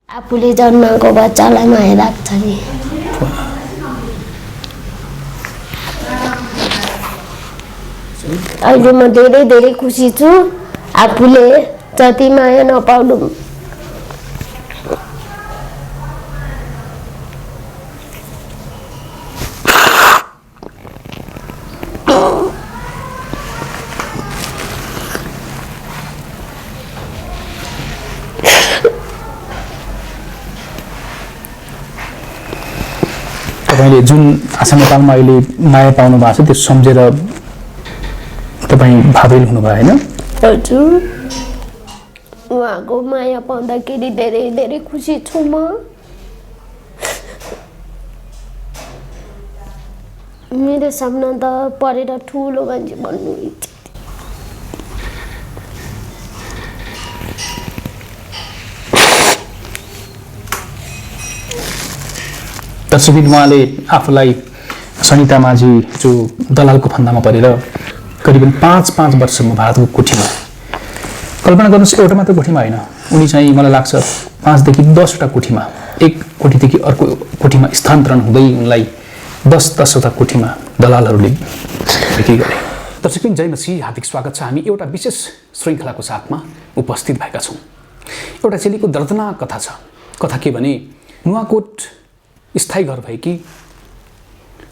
आफूले जन्माएको बच्चालाई माया राख्छ नि। अहिले म धेरै धेरै खुसी छु आफूले जति माया नपाउनु। तपाईले जुन आशा नेपालमा अहिले माया पाउनु भएको छ त्यो सम्झेर तपाईँ भावुक हुनुभयो हैन? हजुर, उहाँको माया पाउँदाखेरि धेरै धेरै खुसी छु म। मेरो सपना त पढेर ठुलो मान्छे बन्नु इच्छा। दर्शक उहाँले आफूलाई सनिता माझी जो दलालको फन्दामा परेर करिबन 5 वर्षसम्म भारतको कोठीमा, कल्पना गर्नुहोस् एउटा मात्र कोठीमा होइन, उनी चाहिँ मलाई लाग्छ 5 देखि 10 वटा कोठीमा, एक कोठीदेखि अर्को कोठीमा स्थानान्तरण हुँदै उनलाई 10-10 कोठीमा दलालहरूले बिक्री गरे। दर्शक जय मसीह, हार्दिक स्वागत छ। हामी एउटा विशेष श्रृङ्खलाको साथमा उपस्थित भएका छौँ। एउटा चेलीको दर्दनाक कथा छ। कथा के भने नुवाकोट स्थायी घर भएकी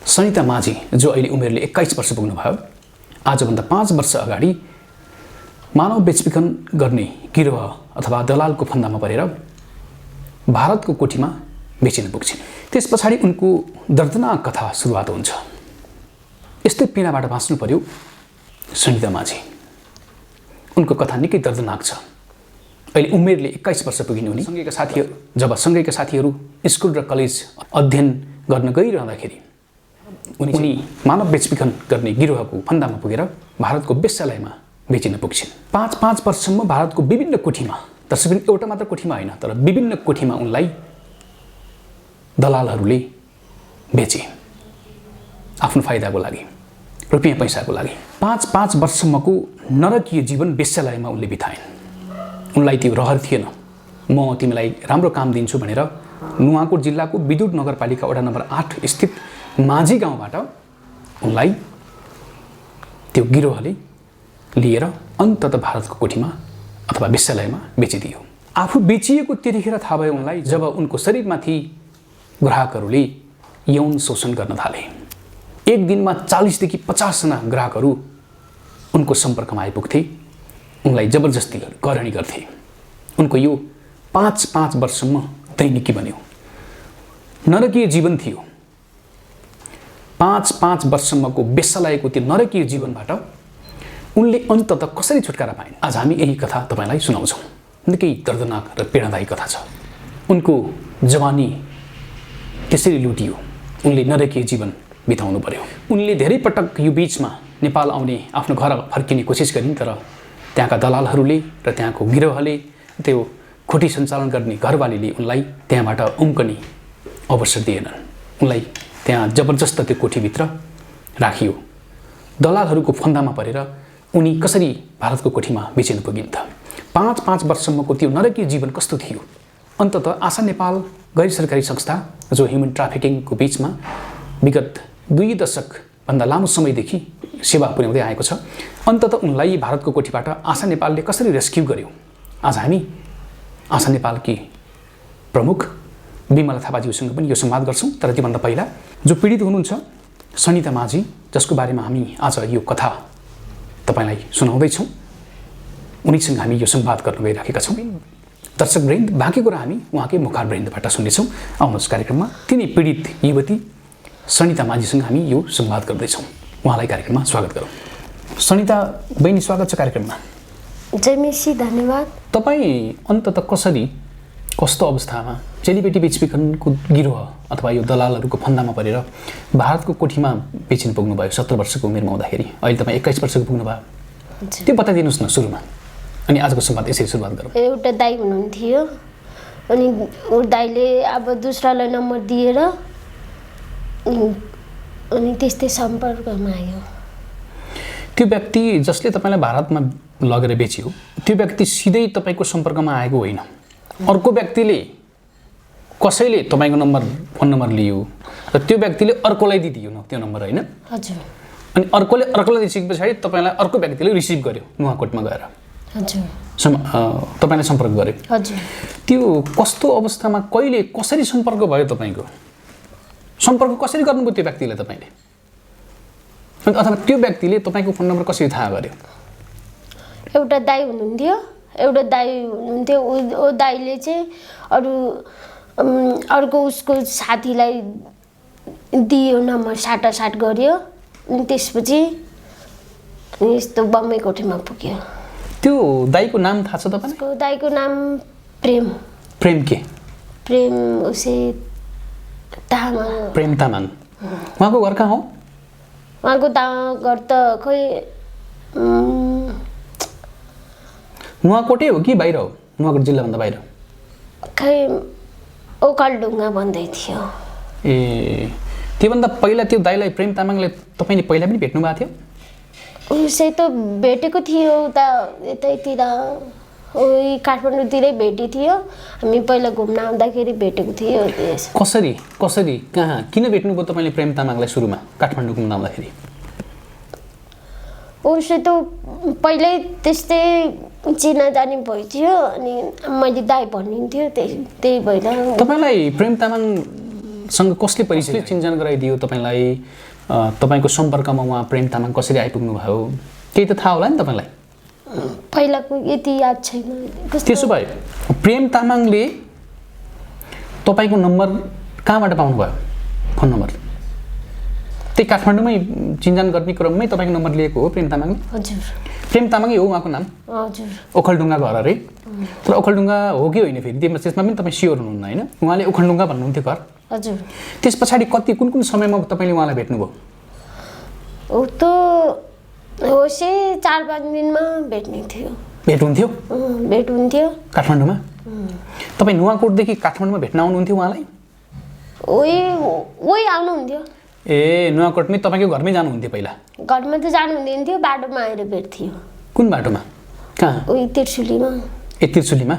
सनिता माझी, जो अहिले उमेरले 21 वर्ष पुग्नुभयो, आजभन्दा 5 वर्ष अगाडि मानव बेचबिखन गर्ने गिरोह अथवा दलालको फन्दामा परेर भारतको कोठीमा बेचिन पुग्छिन्। त्यस पछाडि उनको दर्दनाक कथा सुरुवात हुन्छ। यस्तै पीडाबाट बाँच्नु पर्यो सनिता माझी। उनको कथा निकै दर्दनाक छ। अहिले उमेरले 21 वर्ष पुगिने उनी जब सँगैका साथीहरू स्कुल र कलेज अध्ययन गर्न गइरहँदाखेरि उनी मानव बेचबिखन गर्ने गिरोहको फन्दामा पुगेर भारतको वेश्यालयमा बेचिन पुग्छिन्। 5 वर्षसम्म भारतको विभिन्न कोठीमा, दर्शक एउटा मात्र कोठीमा होइन तर विभिन्न कोठीमा उनलाई दलालहरूले बेचे आफ्नो फाइदाको लागि, रुपियाँ पैसाको लागि। 5 वर्षसम्मको नरकीय जीवन वेश्यालयमा उनले बिताइन्। उनलाई त्यो रहर थिएन म तिमीलाई राम्रो काम दिन्छु भनेर नुवाकोट जिल्लाको विद्युत नगरपालिका वडा नम्बर 8 स्थित माझी गाउँबाट उनलाई त्यो गिरोहले लिएर अन्ततः भारतको कोठीमा अथवा वेश्यालयमा बेचिदियो। आफू बेचिएको त्यतिखेर थाहा भयो उनलाई, जब उनको शरीरमाथि ग्राहकहरूले यौन शोषण गर्न थाले। एक दिनमा 40 देखि 50 जना ग्राहकहरू उनको सम्पर्कमा आइपुग्थे, उनलाई जबरजस्ती करणी गर्थे। उनको यो 5 वर्षसम्म दैनिकी बन्यो, नरकीय जीवन थियो। 5 वर्षसम्मको वेश्यालयको त्यो नरकीय जीवनबाट उनले अन्ततः कसरी छुटकारा पाइन्? आज हामी यही कथा तपाईँलाई सुनाउँछौँ। निकै दर्दनाक र पीडादायी कथा छ। उनको जवानी त्यसरी लुटियो, उनले नरकीय जीवन बिताउनु पर्यो। उनले धेरै पटक यो बीचमा नेपाल आउने, आफ्नो घर फर्किने कोसिस गरिन्, तर त्यहाँका दलालहरूले र त्यहाँको गिरोहले, त्यो खोटी सञ्चालन गर्ने घरवालीले उनलाई त्यहाँबाट उम्कने अवसर दिएनन्। उनलाई त्यहाँ जबरजस्त त्यो कोठीभित्र राखियो। दलालहरूको फन्दामा परेर उनी कसरी भारतको कोठीमा बेचिन पुगिन् त? 5 वर्षसम्मको त्यो नरकीय जीवन कस्तो थियो? अन्ततः आशा नेपाल गैर सरकारी संस्था, जो ह्युमन ट्राफिकिङको बीचमा विगत 2 दशकभन्दा लामो समयदेखि सेवा पुर्याउँदै आएको छ, अन्ततः उनलाई भारतको कोठीबाट आशा नेपालले कसरी रेस्क्यु गर्यो? आज हामी आशा नेपालकी प्रमुख बिमला थापाज्यूसँग पनि यो संवाद गर्छौँ। तर त्योभन्दा पहिला जो पीडित हुनुहुन्छ सनिता माझी, जसको बारेमा हामी आज यो कथा तपाईँलाई सुनाउँदैछौँ, उनीसँग हामी यो संवाद गर्न गइराखेका छौँ। दर्शकवृन्द, बाँकी कुरा हामी उहाँकै मुखारवृन्दबाट सुन्नेछौँ। आउनुहोस् कार्यक्रममा तिनी पीडित युवती सनिता माझीसँग हामी यो संवाद गर्दैछौँ। उहाँलाई कार्यक्रममा स्वागत गरौँ। सनिता बहिनी, स्वागत छ कार्यक्रममा। जय मसी, धन्यवाद। तपाईँ अन्ततः कसरी, कस्तो अवस्थामा चेलीबेटी बेचबिखनको गिरोह अथवा यो दलालहरूको फन्दामा परेर भारतको कोठीमा बेचिन पुग्नुभयो? 17 वर्षको उमेरमा हुँदाखेरि अहिले तपाईँ 21 वर्षको पुग्नुभयो। त्यो बताइदिनुहोस् न सुरुमा, अनि आजको संवाद यसरी सुरुवात गरौँ। एउटा दाइ हुनुहुन्थ्यो, अनि ऊ दाइले अब दुसरालाई नम्बर दिएर अनि त्यस्तै सम्पर्कमा आयो। त्यो व्यक्ति जसले तपाईलाई भारतमा लगेर बेच्यो, त्यो व्यक्ति सिधै तपाईको सम्पर्कमा आएको होइन, अर्को व्यक्तिले कसैले तपाईँको नम्बर फोन नम्बर लियो र त्यो व्यक्तिले अर्कोलाई दिदियो न त्यो नम्बर होइन हजुर अनि अर्कोले अर्कोलाई रिसिभ पछाडि तपाईँलाई अर्को व्यक्तिले रिसिभ गर्यो नुवाकोटमा गएर हजुर तपाईँलाई सम्पर्क गर्यो हजुर त्यो कस्तो अवस्थामा कहिले कसरी सम्पर्क भयो तपाईँको सम्पर्क कसरी गर्नुभयो त्यो व्यक्तिलाई तपाईँले अथवा त्यो व्यक्तिले तपाईँको फोन नम्बर कसरी थाहा गर्यो एउटा दाइ हुनुहुन्थ्यो ओ दाइले चाहिँ अर्को उसको साथीलाई दियो नम्बर साटासाट गर्यो अनि त्यसपछि यस्तो बम्बई कोठीमा पुग्यो त्यो दाइको नाम थाहा छ तपाईँलाई उसको दाइको नाम प्रेम के प्रेम उसे तामाङ प्रेम तामाङ उहाँको घर कहाँ हो उहाँको घर त खोइ नुवाकोटै हो कि बाहिर हो नुवाकोट जिल्लाभन्दा बाहिर खै ओखलढुङ्गा भन्दै थियो ए त्योभन्दा पहिला त्यो दाइलाई प्रेम तामाङले तपाईँले पहिला पनि भेट्नु भएको थियो उसै त भेटेको थियो उता यतैतिर काठमाडौँतिरै भेटी थियो हामी पहिला घुम्न आउँदाखेरि भेटेको थियो कसरी कहाँ किन भेट्नुभयो तपाईँले प्रेम तामाङलाई सुरुमा काठमाडौँ घुम्न आउँदाखेरि उसै त पहिल्यै त्यस्तै चिनाजानी भइथ्यो अनि मैले दाइ भनिन्थ्यो त्यही भएर तपाईँलाई प्रेम तामाङसँग कसले परिचय चिन्जान गराइदियो तपाईँलाई तपाईँको सम्पर्कमा उहाँ प्रेम तामाङ कसरी आइपुग्नु भयो केही त थाहा होला नि तपाईँलाई पहिलाको यति याद छैन त्यसो भए प्रेम तामाङले तपाईँको नम्बर कहाँबाट पाउनुभयो फोन नम्बर त्यही काठमाडौँमै चिन्जान गर्ने क्रममै तपाईँको नम्बर लिएको हो प्रेम तामाङले हजुर प्रेम तामाङै हो उहाँको नाम हजुर ओखलढुङ्गा घर अरे तर ओखलढुङ्गा हो कि होइन फेरि त्यसमा पनि तपाईँ स्योर हुनुहुन्न होइन उहाँले ओखलढुङ्गा भन्नुहुन्थ्यो घर हजुर त्यस पछाडि कुन समयमा तपाईँले उहाँलाई भेट्नुभयो ऊ त होसै 4-5 दिनमा भेट हुन्थ्यो काठमाडौँमा तपाईँ नुवाकोटदेखि काठमाडौँमा भेट्न आउनुहुन्थ्यो उहाँलाई उही आउनुहुन्थ्यो ए नुवाकोटमै तपाईँको घरमै जानुहुन्थ्यो पहिला घरमा त जानु हुँदैन थियो बाटोमा आएर भेट्थ्यो कुन बाटोमा कहाँ उही त्रिशुलीमा त्रिशुलीमा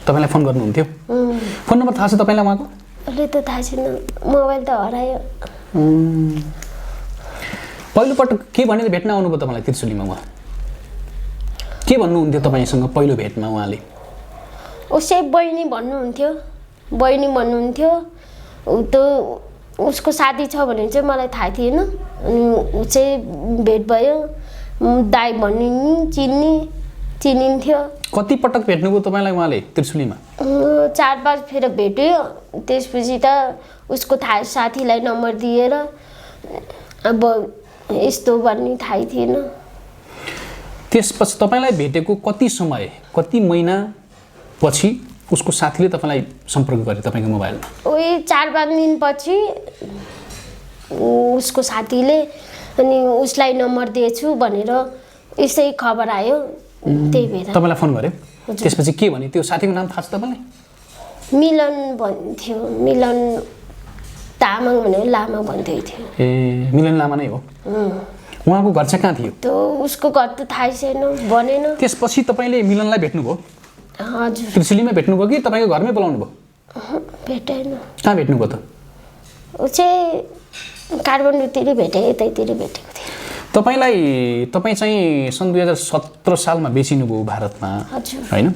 तपाईँलाई फोन गर्नुहुन्थ्यो फोन नम्बर थाहा छ तपाईँलाई उहाँको अहिले त थाहा छैन मोबाइल त हरायो पहिलोपटक के भनेर भेट्न आउनुभयो तपाईँलाई त्रिशुलीमा उहाँ के भन्नुहुन्थ्यो तपाईँसँग पहिलो भेटमा उहाँले उसै बहिनी भन्नुहुन्थ्यो ऊ त उसको साथी छ भने चाहिँ मलाई थाहा थिएन अनि ऊ चाहिँ भेट भयो दाइ चिनिन्थ्यो कति पटक भेट्नुभयो तपाईँलाई उहाँले त्रिशुलीमा 4-5 फेर भेट्यो त्यसपछि त उसको साथीलाई नम्बर दिएर अब यस्तो भन्ने थाहै थिएन त्यसपछि तपाईँलाई भेटेको कति महिना पछि उसको साथीले तपाईँलाई सम्पर्क गरे तपाईँको मोबाइलमा उही 4-5 दिनपछि उसको साथीले अनि उसलाई नम्बर दिएछु भनेर यसै खबर आयो त्यही भएर तपाईँलाई फोन गर्यो त्यसपछि के भने त्यो साथीको नाम थाहा छ तपाईँलाई मिलन भन्थ्यो मिलन तामाङ भनेर लामा भन्दै थियो ए मिलन लामा नै हो उहाँको घर चाहिँ कहाँ थियो त्यो उसको घर त थाहै छैन भनेन त्यसपछि तपाईँले मिलनलाई भेट्नुभयो हजुर त्रिशुलीमा भेट्नुभयो कि तपाईँको घरमै बोलाउनु भयो भेटेन कहाँ भेट्नुभयो त ऊ चाहिँ काठमाडौँतिर यतैतिर भेटेको थियो तपाईँ चाहिँ सन् 2017 सालमा बेचिनुभयो भारतमा हजुर होइन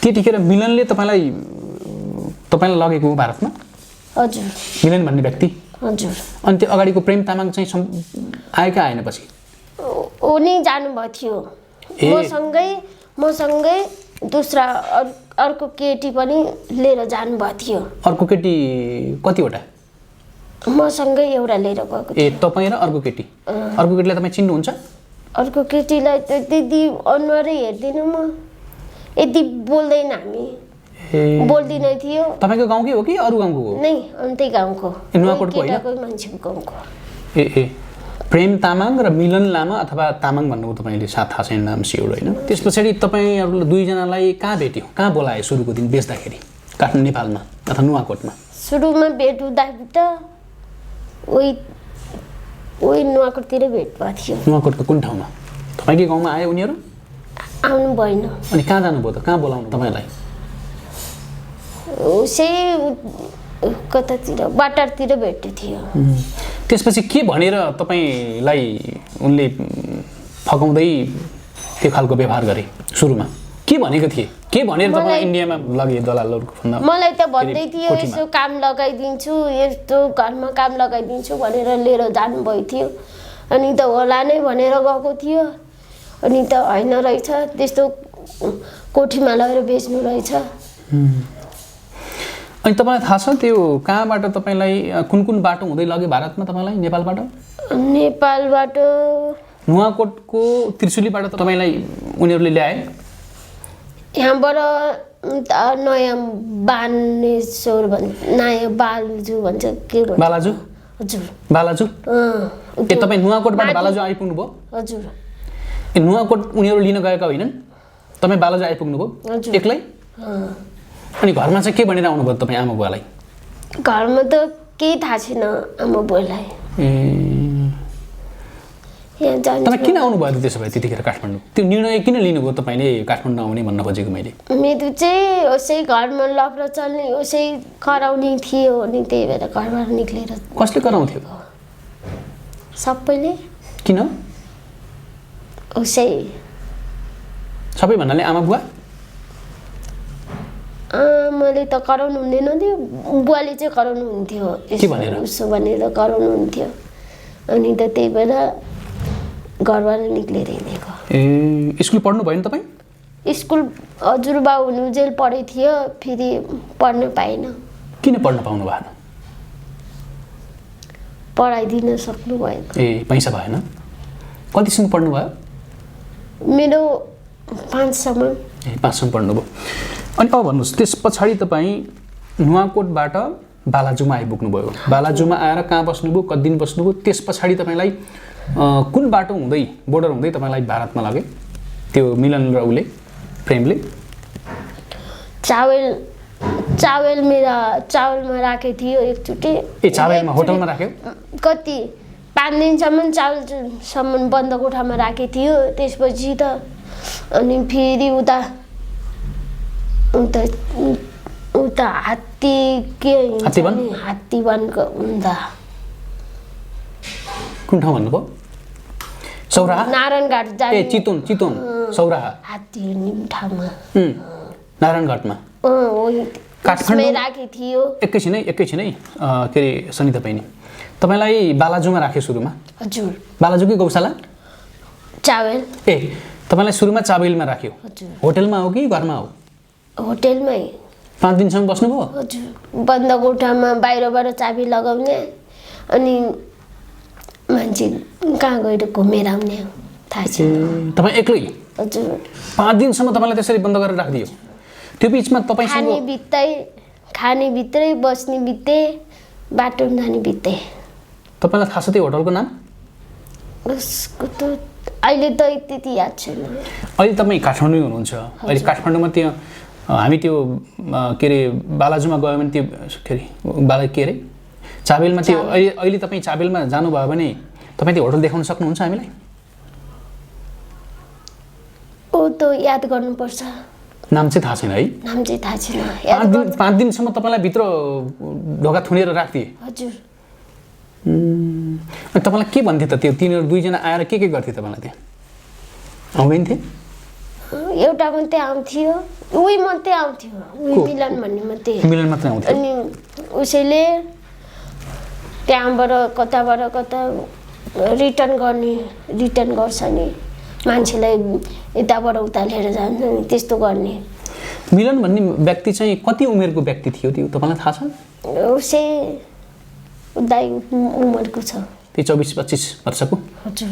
त्यतिखेर मिलनले तपाईँलाई लगेको हो भारतमा हजुर मिलन भन्ने व्यक्ति हजुर अनि त्यो अगाडिको प्रेम तामाङ चाहिँ आएका आएन पछि ऊ नै जानुभएको थियो मसँगै दोस्रा अर्को केटी पनि लिएर जानुभएको थियो अर्को केटी कतिवटा मसँगै एउटा लिएर गएको ए तपाईँ र अर्को केटीलाई तपाईँ चिन्नुहुन्छ अर्को केटीलाई त त्यति अनुहारै हेर्दिनँ म यति बोल्दैन हामी बोल्दिन थियो तपाईँको गाउँकै हो कि अरू गाउँको हो नै अन्तै गाउँको नुवाकोटको होइन मान्छेको गाउँको ए प्रेम तामाङ र मिलन लामा अथवा तामाङ भन्नुभयो तपाईँले साथ थाहा छैन नाम स्योर होइन त्यस पछाडि तपाईँहरूले दुईजनालाई कहाँ भेट्यो कहाँ बोलायो सुरुको दिन बेच्दाखेरि काठमाडौँ नेपालमा अथवा नुवाकोटमा सुरुमा भेट हुँदाखेरि त उही नुवाकोटतिरै भेट भएको थियो नुवाकोटको कुन ठाउँमा तपाईँकै गाउँमा आयो उनीहरू आउनु भएन अनि कहाँ जानुभयो त कहाँ बोलाउनु तपाईँलाई उसै कतातिर बाटरतिर भेट्यो थियो। त्यसपछि के भनेर तपाईँलाई उनले फकाउँदै त्यो खालको व्यवहार गरे? सुरुमा के भनेको थिए? के भनेर तपाईँ इन्डियामा लगे दलालहरूको भन्दा? मलाई त भन्दै थियो यसो काम लगाइदिन्छु, यस्तो घरमा काम लगाइदिन्छु भनेर लिएर जानुभएको थियो। अनि त होला नै भनेर गएको थियो, अनि त होइन रहेछ, त्यस्तो कोठीमा लगेर बेच्नु रहेछ। अनि तपाईँलाई थाहा छ त्यो कहाँबाट तपाईँलाई कुन कुन बाटो हुँदै लग्यो भारतमा तपाईँलाई? नेपालबाट नुवाकोटको त्रिशुलीबाट तपाईँलाई उनीहरूले ल्याए? यहाँबाट नयाँ बानेश्वर नयाँ बालुजु भन्छ के भन्छ? बालाजु? हजुर बालाजु। ए तपाईँ नुवाकोटबाट बालाजु आइपुग्नु भयो? हजुर। ए नुवाकोट उनीहरू लिन गएका होइनन्, तपाईँ बालाजु आइपुग्नु भयो एक्लै? अनि घरमा चाहिँ के भनेर आउनुभयो तपाईँ आमा बुवालाई? घरमा त केही थाहा छैन आमा बुवालाई। तपाईँ किन आउनुभयो त्यसो भए त्यतिखेर काठमाडौँ? त्यो निर्णय किन लिनुभयो तपाईँले काठमाडौँ आउने भन्न खोजेको मैले? मेरो चाहिँ उसै घरमा लफडा चल्ने उसै कराउने थियो अनि त्यही भएर घरबाट निक्लेर। कसले कराउँथ्यो? सबैले। किन? उसै सबै भन्नाले आमा बुवा? मैले त कराउनु हुँदैन थियो, बुवाले चाहिँ कराउनु हुन्थ्यो। के भनेर? उसो भनेर कराउनु हुन्थ्यो, अनि त त्यही भएर घरबाट निक्लेर हिँडेको। ए स्कुल पढ्नु भएन तपाईँ? स्कुल हजुरबा हुनुजेल पढेको थियो, फेरि पढ्न पाएन। किन पढ्न पाउनु भएन? पढाइदिन सक्नु भएन। ए पैसा भएन? कतिसम्म पढ्नु भयो? मेरो 5 सम्म। ए 5 सम्म पढ्नुभयो। अनि अब भन्नुहोस् त्यस पछाडि तपाईँ नुवाकोटबाट बालाजुमा आइपुग्नु भयो। बालाजुमा आएर कहाँ बस्नुभयो, कति दिन बस्नुभयो? त्यस पछाडि तपाईँलाई कुन बाटो हुँदै बोर्डर हुँदै तपाईँलाई भारतमा लगे त्यो मिलन र उसले प्रेमले? चावलमा राखेको थियो एकचोटि। ए चावलमा होटलमा राख्यो? कति 5 दिनसम्म चावलसम्म बन्द कोठामा राखेको थियो। त्यसपछि त अनि फेरि उता हात्ती के हात्तीवनको हुँदा कुन ठाउँ भन्नुभयो? सौराहा? नारायणघाट जाने। ए चितवन सौराहा हात्ती ठाउँमा नारायणघाटमा काठमाडौँ राखेको थियो। एकैछिन है के अरे सनिता बहिनी, तपाईँलाई बालाजुमा राख्यो सुरुमा? हजुर। बालाजुकै गौशाला? चावल। ए तपाईँलाई सुरुमा चावलमा राख्यो? हजुर। होटलमा हो कि घरमा हो? होटलमै। 5 दिनसम्म बस्नुभयो? हजुर। बन्द कोठामा बाहिरबाट चाबी लगाउने अनि मान्छे कहाँ गएर घुमेर आउने थाहा छैन। तपाईँ एक्लै? हजुर। 5 दिनसम्म तपाईँलाई त्यसरी बन्द गरेर राखिदियो? त्यो बिचमा तपाईँसँग खाने भित्रै बस्ने बित्दै बाटो जाने बित्दै। तपाईँलाई थाहा छ त्यो होटलको नाम? उसको त अहिले त त्यति याद छैन। अहिले तपाईँ काठमाडौँ हुनुहुन्छ? अहिले काठमाडौँमा त्यो हामी त्यो के अरे बालाजुमा गयो भने त्यो के अरे चाबेलमा त्यो अहिले तपाईँ चाबेलमा जानुभयो भने तपाईँ त्यो होटल देखाउन सक्नुहुन्छ हामीलाई? ओ त याद गर्नुपर्छ। नाम चाहिँ थाहा छैन है? नाम चाहिँ थाहा छैन। 5 दिनसम्म तपाईँलाई भित्र ढोका थुनेर राख्दिए? हजुर। अनि तपाईँलाई के भन्थे त? त्यो तिनीहरू दुईजना आएर के गर्थे तपाईँलाई त्यहाँ? आउँदैन थिए? एउटा मात्रै आउँथ्यो, उही मात्रै आउँथ्यो, उही मिलन भन्ने मात्रै। मिलन मात्रै आउँथ्यो? अनि उसैले त्यहाँबाट कता रिटर्न गर्छ नि, मान्छेलाई यताबाट उता लिएर जान्छ नि, त्यस्तो गर्ने। मिलन भन्ने व्यक्ति चाहिँ कति उमेरको व्यक्ति थियो त्यो तपाईँलाई थाहा छ? उसै दाइ उमेरको छ, त्यो 24-25 वर्षको। हजुर।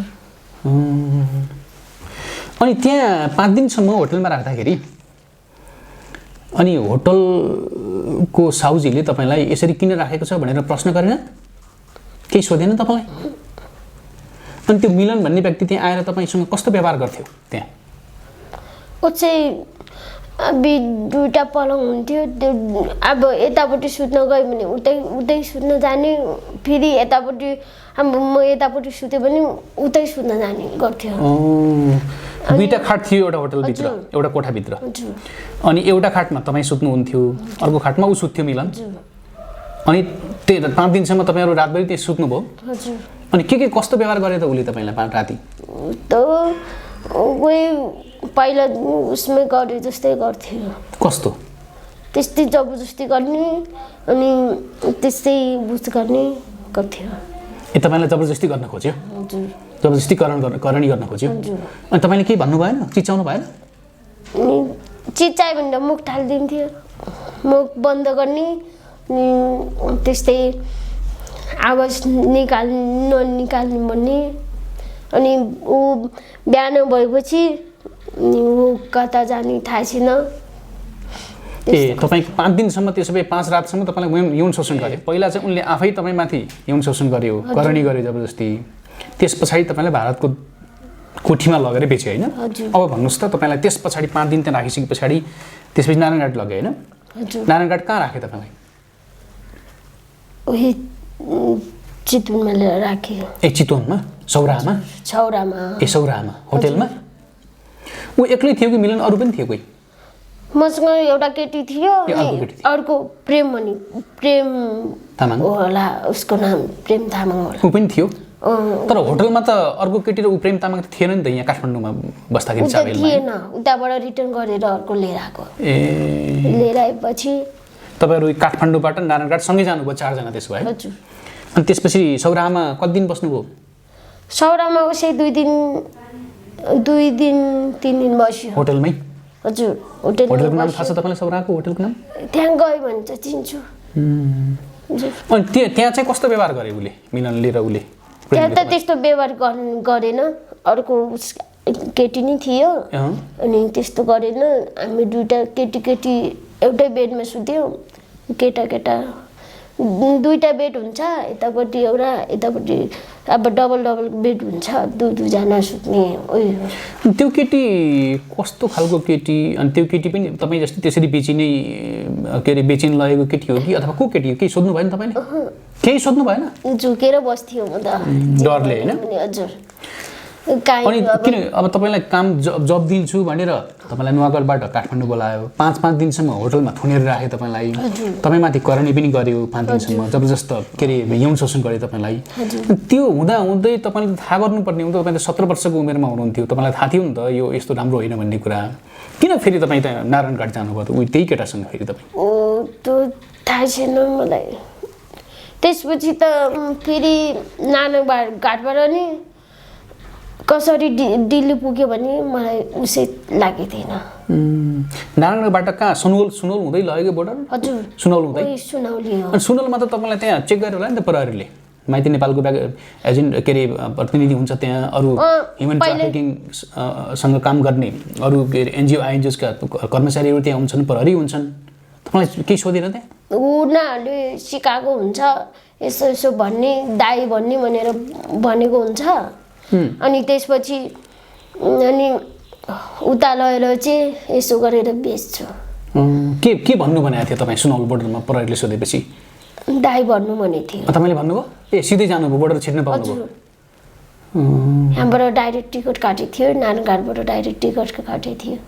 अनि त्यहाँ 5 दिनसम्म होटलमा राख्दाखेरि अनि होटलको साउजीले तपाईँलाई यसरी किन राखेको छ भनेर प्रश्न गरेन? केही सोधेन तपाईँलाई? अनि त्यो मिलन भन्ने व्यक्ति त्यहाँ आएर तपाईँसँग कस्तो व्यवहार गर्थ्यो त्यहाँ? ऊ चाहिँ अब दुईवटा पलङ हुन्थ्यो, त्यो अब यतापट्टि सुत्न गयो भने उतै सुत्न जाने, फेरि यतापट्टि अब म यतापट्टि सुतेँ भने उतै सुत्न जाने गर्थ्यो। दुईवटा खाट थियो एउटा होटलभित्र, एउटा कोठाभित्र, अनि एउटा खाटमा तपाईँ सुत्नुहुन्थ्यो, अर्को खाटमा ऊ सुत्थ्यो मिलन? अनि 5 दिनसम्म तपाईँहरू रातभरि त्यही सुत्नुभयो? हजुर। अनि के कस्तो व्यवहार गरे त उसले तपाईँलाई राति? त उही पहिला उसमै गरे जस्तै गर्थ्यो। कस्तो? त्यस्तै जबरजस्ती गर्ने अनि त्यस्तै बुझ गर्ने गर्थ्यो। ए तपाईँलाई जबरजस्ती गर्न खोज्यो? हजुर। जबरजस्ती करणी गर्न खोज्यो? हजुर। अनि तपाईँले केही भन्नु भएन? चिच्याउनु भएन? अनि चिच्यायो भने मुख ढालिदिन्थ्यो, मुख बन्द गर्ने अनि त्यस्तै आवाज ननिकाल्ने भन्ने। अनि ऊ बिहान भएपछि ऊ कता जाने थाहा छैन। ए तपाईँको 5 दिनसम्म त्यसो भए 5 रातसम्म तपाईँलाई यौन शोषण गरे? पहिला चाहिँ उनले आफै तपाईँमाथि यौन शोषण गर्यो, करणी गर्यो जबरजस्ती। त्यस पछाडि तपाईँलाई भारतको कोठीमा लगेर बेच्यो होइन? अब भन्नुहोस् त तपाईँलाई त्यस पछाडि 5 दिन त्यहाँ राखिसके पछाडि त्यसपछि नारायणघाट लग्यो होइन? नारायणघाट कहाँ राख्यो तपाईँलाई? उही चितवनमा राख्यो। ए चितवनमा? सौराहामा? ए सौराहामा होटेलमा? ऊ एक्लै थियो कि मिलन अरू पनि थियो कोही? मसँग एउटा केटी थियो, अर्को प्रेम तामाङ होला, उसको नाम प्रेम तामाङ होला। ऊ पनि थियो? तर होटलमा त अर्को केटी र ऊ प्रेम तामाङ त थिएन नि त यहाँ काठमाडौँमा बस्दाखेरि चाबेलमा? थिएन, उताबाट रिटर्न गरेर अर्को लिएर आएको। लिएर आएपछि तपाईँहरू काठमाडौँबाट नारायणघाट सँगै जानुभयो 4 जना त्यसो भए? हजुर। अनि त्यसपछि सौराहामा कति दिन बस्नुभयो? सौराहामा उसै 2 दिन 3 दिन बस्यो। होटलमै? हजुर। होटलको नाम थाहा छ तपाईँलाई सौराहाको होटलको नाम? त्यहाँ गयो भने चाहिँ चिन्छु। अनि त्यहाँ चाहिँ कस्तो व्यवहार गरे उसले, मिलनले र उसले? त्यहाँ त त्यस्तो व्यवहार गरेन, अर्को केटी नै थियो अनि त्यस्तो गरेन। हामी दुईटा केटी एउटै बेडमा सुत्यौँ, केटा 2टा बेड हुन्छ, यतापट्टि एउटा यतापट्टि अब डबल बेड हुन्छ, 2जना सुत्ने। त्यो केटी कस्तो खालको केटी? अनि त्यो केटी पनि तपाईँ जस्तै त्यसरी बेचिने बेचिन लगेको केटी हो कि अथवा को केटी हो? केही सोध्नु भएन तपाईँले? केही सोध्नु भएन? झुकेर बस्थ्यो म त डरले होइन? हजुर। अनि किन अब तपाईँलाई काम जब दिन्छु भनेर तपाईँलाई नुवाकोटबाट काठमाडौँ बोलायो, 5 दिनसम्म होटलमा थुनेर राख्यो तपाईँलाई, तपाईँमाथि करणी पनि गर्यो 5 दिनसम्म, जबरजस्त के अरे यौन शोषण गर्यो तपाईँलाई। त्यो हुँदै तपाईँले थाहा गर्नुपर्ने हो। तपाईँ त 17 वर्षको उमेरमा हुनुहुन्थ्यो, तपाईँलाई थाहा थियो नि त यो यस्तो राम्रो होइन भन्ने कुरा। किन फेरि तपाईँ त नारायणघाट जानुभयो त उही त्यही केटासँग फेरि तपाईँ? त्यो थाहा छैन मलाई। त्यसपछि त फेरि नारायणघाटबाट नि कसरी दिल्ली पुग्यो भने मलाई उसै लागेको थिएन। नारायणघाटबाट कहाँ? सुनौल हुँदै लगेको बोर्डर? हजुर। सुनौल हुँदै? सुनौली हो। अनि सुनौलमा त तपाईँलाई त्यहाँ चेक गरेर होला नि त प्रहरीले? माइती नेपालको एजेन्ट के अरे प्रतिनिधि हुन्छ त्यहाँ, अरू ह्युमन ट्राफिकिङसँग काम गर्ने अरू के अरे एनजिओ आइएनजिओका कर्मचारीहरू त्यहाँ हुन्छन्, प्रहरी हुन्छन्। तपाईँलाई केही सोधेन त्यहाँ? उनीहरूले सिकाएको हुन्छ, यसो भन्ने दाई भन्ने भनेर भनेको हुन्छ। अनि त्यसपछि अनि उता लगेर चाहिँ यसो गरेर बेच्छु। के भन्नु भनेको थियो तपाईँ सुनौल बोर्डरमा प्रहरीले सोधेपछि? दाई भन्नु भनेको थियो। तपाईँले भन्नुभयो? ए सिधै जानुभयो, बोर्डर छिर्न पाउनुभयो? यहाँबाट डाइरेक्ट टिकट काटेको थियो, नारायणघाटबाट डाइरेक्ट टिकट काटेको थियो।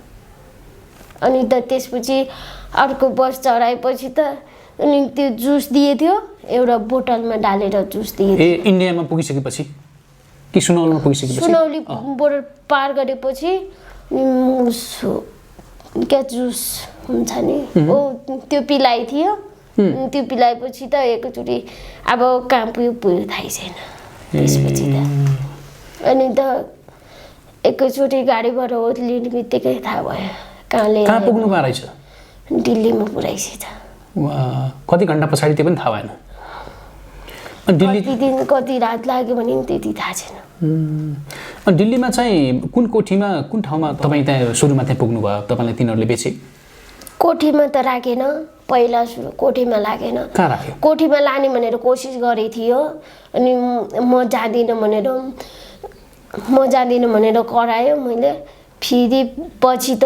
अनि त त्यसपछि अर्को बस चढाएपछि त अनि त्यो जुस दिएको थियो, एउटा बोतलमा डालेर जुस दिएको थियो। ए इन्डियामा पुगिसकेपछि कि सुनौलीमा पुगिसकेपछि? सुनौली बोर्डर पार गरेपछि क्या जुस हुन्छ नि ओ त्यो पिलाइ थियो। त्यो पिलाएपछि त एकचोटि अब कहाँ पुग्यो थाहै छैन। त्यसपछि त अनि त एकचोटि गाडीबाट ओर्लिने बित्तिकै थाहा भयो कहाँ पुग्नु भएको रहेछ। दिल्लीमा पुऱ्याइछ त। कति घन्टा पछाडि त्यो पनि थाहा भएन? कति दिन कति रात लाग्यो भने त्यति थाहा छैन। दिल्लीमा चाहिँ कुन कोठीमा कुन ठाउँमा तपाईँ त्यहाँ सुरुमा त्यहाँ पुग्नु भयो? तपाईँलाई तिनीहरूले बेचे? कोठीमा त राखेन, पहिला सुरु कोठीमा लागेन। कहाँ राख्यो? कोठीमा लाने भनेर कोसिस गरेको थियो अनि म जाँदिनँ भनेर करायो मैले। फेरि पछि त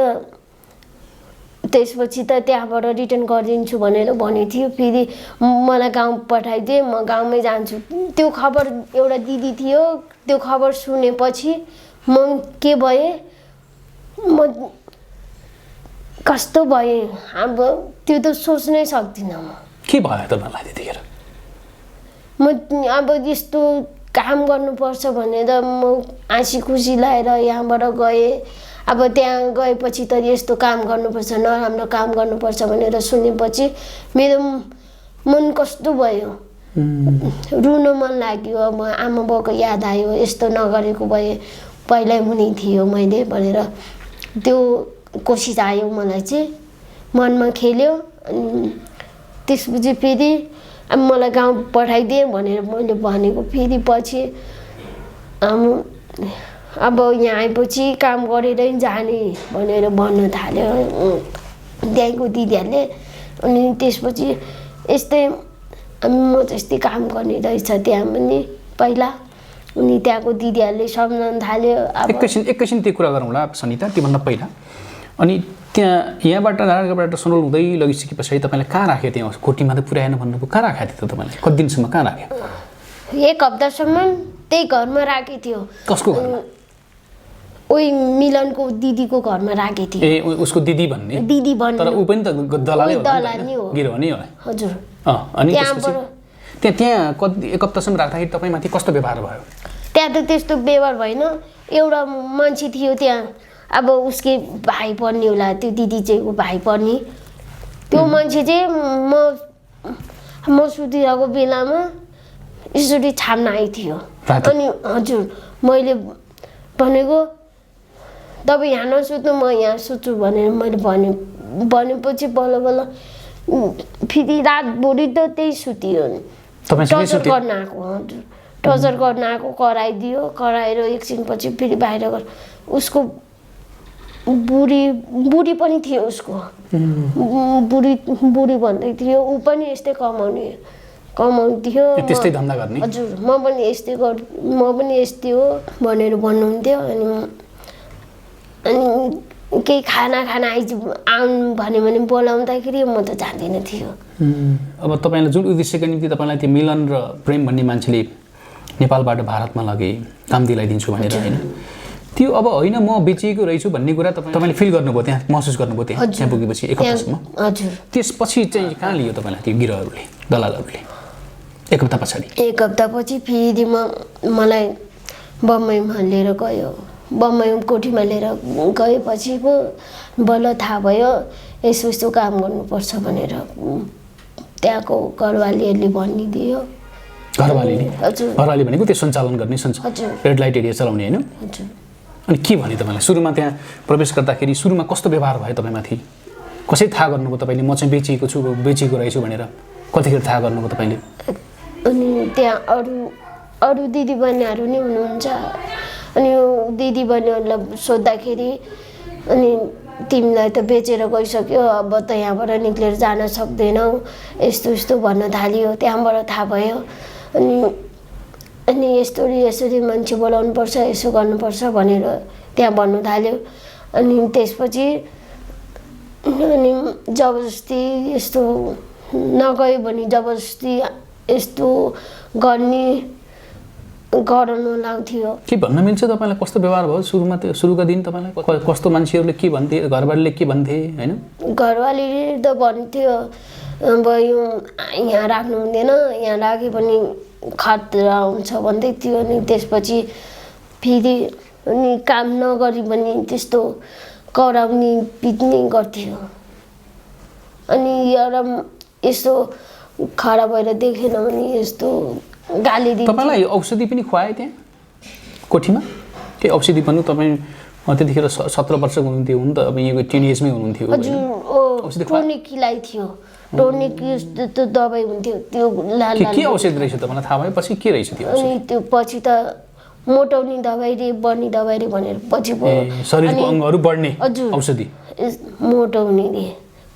त्यसपछि त त्यहाँबाट रिटर्न गरिदिन्छु भनेर भनेको थियो। फेरि मलाई गाउँ पठाइदिए, म गाउँमै जान्छु। त्यो खबर एउटा दिदी थियो, त्यो खबर सुनेपछि म के भएँ, म कस्तो भएँ। अब त्यो त सोच्नै सक्दिनँ म। के भयो तपाईँलाई त्यतिखेर? म अब यस्तो काम गर्नुपर्छ भनेर म हाँसी खुसी लाएर यहाँबाट गएँ। अब त्यहाँ गएपछि त यस्तो काम गर्नुपर्छ, नराम्रो काम गर्नुपर्छ भनेर सुनेपछि मेरो मन कस्तो भयो, रुन मन लाग्यो। अब आमा बाउको याद आयो, यस्तो नगरेको भए पहिल्यै हुने थियो मैले भनेर त्यो कोसिस आयो मलाई चाहिँ, मनमा खेल्यो। अनि त्यसपछि फेरि अब मलाई गाउँ पठाइदिए भनेर मैले भनेको, फेरि पछि अब यहाँ आएपछि काम गरेरै जाने भनेर भन्न थाल्यो त्यहीँको दिदीहरूले। अनि त्यसपछि यस्तै म त्यस्तै काम गर्ने रहेछ त्यहाँ पनि पहिला। अनि त्यहाँको दिदीहरूले सम्झाउन थाल्यो। एकैछिन त्यो कुरा गरौँला सनिता, त्योभन्दा पहिला। अनि त्यहाँ यहाँबाट नारायणगढबाट सनौल हुँदै लगिसके पछाडि तपाईँलाई कहाँ राख्यो? त्यहाँ कोटीमा त पुर्याएन भन्नुभयो, कहाँ राखेको थियो त तपाईँलाई? कति दिनसम्म कहाँ राख्यो? 1 हप्तासम्म त्यही घरमा राखेको थियो। कसको घरमा? ओइ मिलनको दिदीको घरमा राखेको थियो। ए उसको दिदी भन्ने? दिदी भन्ने। तर ऊ पनि त दलालै हो, दलाली हो, गिरहने हो। हजुर। अनि त्यसपछि त्यहाँ कति 1 हप्तासम्म राख्दाखेरि तपाईँमाथि कस्तो व्यवहार भयो? त्यहाँ त त्यस्तो व्यवहार भएन। एउटा मान्छे थियो त्यहाँ, अब उसकै भाइ पर्ने होला, त्यो दिदी चाहिँ ऊ भाइ पर्ने। त्यो मान्छे चाहिँ म सुतिरहेको बेलामा यसरी छाम्न आइथ्यो। अनि हजुर मैले भनेको तपाईँ यहाँ नसुत्नु, म यहाँ सुत्छु भनेर मैले भनेपछि बल्ल बल्ल फेरि रातभरि त त्यही सुतियो। टर्चर गर्न आएको, हजुर टर्चर गर्न आएको, कराइदियो। कराएर एकछिनपछि फेरि बाहिर गएर उसको बुढी पनि थियो, उसको बुढी भन्दै थियो। ऊ पनि यस्तै कमाउँथ्यो, त्यस्तै धन्दा गर्ने। हजुर म पनि यस्तै हो भनेर भन्नुहुन्थ्यो। अनि केही खाना आउनु भन्यो भने बोलाउँदाखेरि म त जान्दिनँ थियो। अब तपाईँलाई जुन उद्देश्यको निम्ति तपाईँलाई त्यो मिलन र प्रेम भन्ने मान्छेले नेपालबाट भारतमा लगे, काम दिलाइदिन्छु भनेर, होइन त्यो अब होइन म बेचिएको रहेछु भन्ने कुरा तपाईँले फिल गर्नुभयो, त्यहाँ महसुस गर्नुभयो त्यहाँ पुगेपछि 1 हप्तासम्म? हजुर। त्यसपछि चाहिँ कहाँ लियो तपाईँलाई त्यो गिरहहरूले, दलालहरूले? 1 हप्ता पछाडि? 1 हप्तापछि फेरि मलाई बम्बईमा लिएर गयो। बम्बई कोठीमा लिएर गएपछि पो बल्ल थाहा भयो यस्तो काम गर्नुपर्छ भनेर त्यहाँको घरवालीहरूले भनिदियो। घरवालीले? हजुर। घरवाली भनेको त्यो सञ्चालन गर्ने रेड लाइट एरिया चलाउने, होइन? हजुर। अनि के भने तपाईँलाई सुरुमा त्यहाँ प्रवेश गर्दाखेरि सुरुमा कस्तो व्यवहार भयो तपाईँमाथि? कसरी थाहा गर्नुभयो तपाईँले म चाहिँ बेचिएको रहेछु भनेर? कतिखेर थाहा गर्नुभयो तपाईँले? अनि त्यहाँ अरू दिदीबहिनीहरू नि हुनुहुन्छ। अनि दिदी बहिनीहरूलाई सोद्धाखेरि अनि तिमीलाई त बेचेर गइसक्यो, अब त यहाँबाट निक्लेर जान सक्दैनौ, यस्तो भन्न थाल्यो। त्यहाँबाट थाहा भयो। अनि यसरी मान्छे बोलाउनुपर्छ, यसो गर्नुपर्छ भनेर त्यहाँ भन्नु थाल्यो। अनि त्यसपछि अनि जबरजस्ती यस्तो नगयो भने जबरजस्ती यस्तो गराउनु लाग्थ्यो। के भन्न मिल्छ तपाईँलाई? कस्तो व्यवहार भयो सुरुमा? त्यो सुरुका दिन तपाईँलाई कस्तो मान्छेहरूले के भन्थे, घरवालीले के भन्थे? होइन घरवालीले त भन्थ्यो अब यो यहाँ राख्नु हुँदैन, यहाँ राखे पनि खतरा हुन्छ भन्दै थियो। अनि त्यसपछि फेरि अनि काम नगरी पनि त्यस्तो कराउने पिट्ने गर्थ्यो। अनि एउटा यस्तो खडा भएर देखेन भने यस्तो गाली दिन्थ्यो। तपाईँलाई औषधि पनि खुवाए त्यहाँ कोठीमा? के औषधि भन्नु, तपाईँ त्यतिखेर 17 वर्षको हुनुहुन्थ्यो, हुन त अब यहाँको टिनेजमै हुनुहुन्थ्यो। हजुर। टोनिक खिलाइ थियो, टोनिक त्यो दबाई हुन्थ्यो, त्यो के औषधि रहेछ तपाईँलाई थाहा भएपछि? के रहेछ त्यो? अनि त्यो पछि त मोटाउने दबाई रे बढ्ने दबाई रे भनेर पछि शरीरको अङ्गहरू बढ्ने औषधि, मोटाउने रे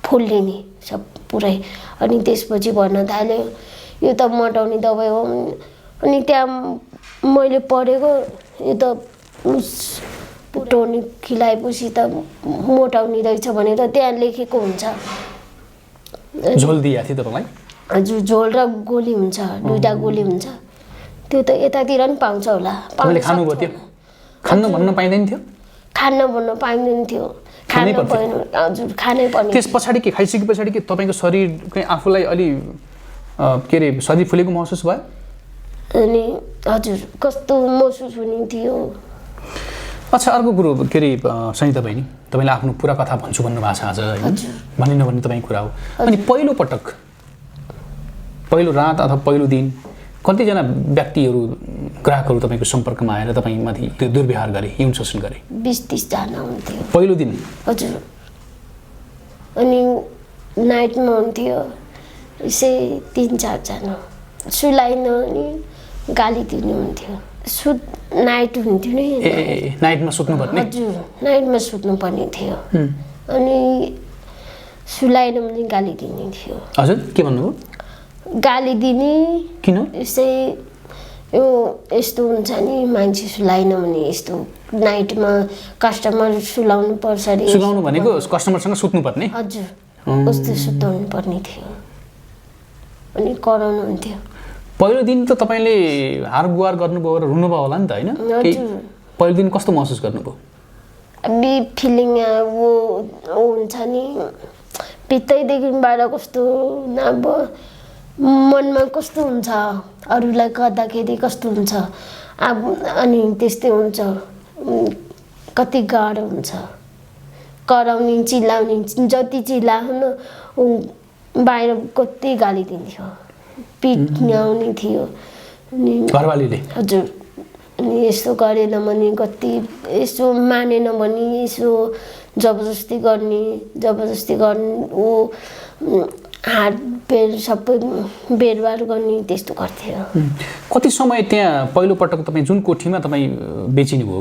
फुल्लिने सब पुरै। अनि त्यसपछि भन्न थाल्यो यो त मोटाउने दबाई हो। अनि त्यहाँ मैले पढेको यो त टोनिक खिलाएपछि त मोटाउने रहेछ भनेर त्यहाँ लेखेको हुन्छ। झोल दिएको थियो तपाईँलाई? हजुर, झोल र गोली हुन्छ, 2टा गोली हुन्छ। त्यो त यतातिर पनि पाउँछ होला। खानुभयो त्यो? खान्न भन्न पाइँदैन थियो? खान्न भन्न पाइँदैन थियो। खानै खानु पर्थ्यो पर्ने हजुर खानै पर्ने त्यस पछाडि के खाइसके पछाडि के तपाईँको शरीर चाहिँ आफूलाई अलि के अरे शरीर फुलेको महसुस भयो अनि हजुर कस्तो महसुस हुने थियो अच्छा अर्को कुरो के अरे सनिता बहिनी तपाईँले आफ्नो पुरा कथा भन्छु भन्नुभएको छ आज होइन भन्ने नभन्ने तपाईँ कुरा हो अनि पहिलो पटक पहिलो रात अथवा पहिलो दिन कतिजना व्यक्तिहरू ग्राहकहरू तपाईँको सम्पर्कमा आएर तपाईँमाथि त्यो दुर्व्यवहार गरे यौन शोषण गरे 20-30 जना हुन्थ्यो पहिलो दिन हजुर अनि नाइटमा हुन्थ्यो यसै 3-4 जना सुलाइन अनि गाली दिनुहुन्थ्यो नाइट हुन्थ्यो नि ए नाइटमा सुत्नुपर्ने हजुर नाइटमा सुत्नुपर्ने थियो अनि सुलाइन पनि गाली दिने थियो हजुर के भन्नुभयो गाली दिने किन यसै यो यस्तो हुन्छ नि मान्छे सुलाइन भने यस्तो नाइटमा कस्टमर सुलाउनु पर्छ अरे सुलाउनु भनेको कस्टमरसँग सुत्नुपर्ने हजुर कस्तो सुताउनु पर्ने थियो अनि कराउनु हुन्थ्यो पहिलो दिन त तपाईँले हार गुहार गर्नुभयो र रुनुभयो होला नि त होइन पहिलो दिन कस्तो महसुस गर्नुभयो बी फिलिङ वो हुन्छ नि भित्रैदेखि बाहिर कस्तो अब मनमा कस्तो हुन्छ अरूलाई गर्दाखेरि कस्तो हुन्छ अब अनि त्यस्तै हुन्छ कति गाह्रो हुन्छ कराउने चिल्लाउने जति चिल्लाउनु बाहिर कति गाली दिन्थ्यो पिट्ने आउने थियो अनि घरवालीले हजुर अनि यस्तो गरेन भने कति यसो मानेन भने यसो जबरजस्ती गर्ने ऊ हात बेर सबै बेरबार गर्ने त्यस्तो गर्थ्यो कति समय त्यहाँ पहिलो पटक तपाईँ जुन कोठीमा तपाईँ बेचिनु भयो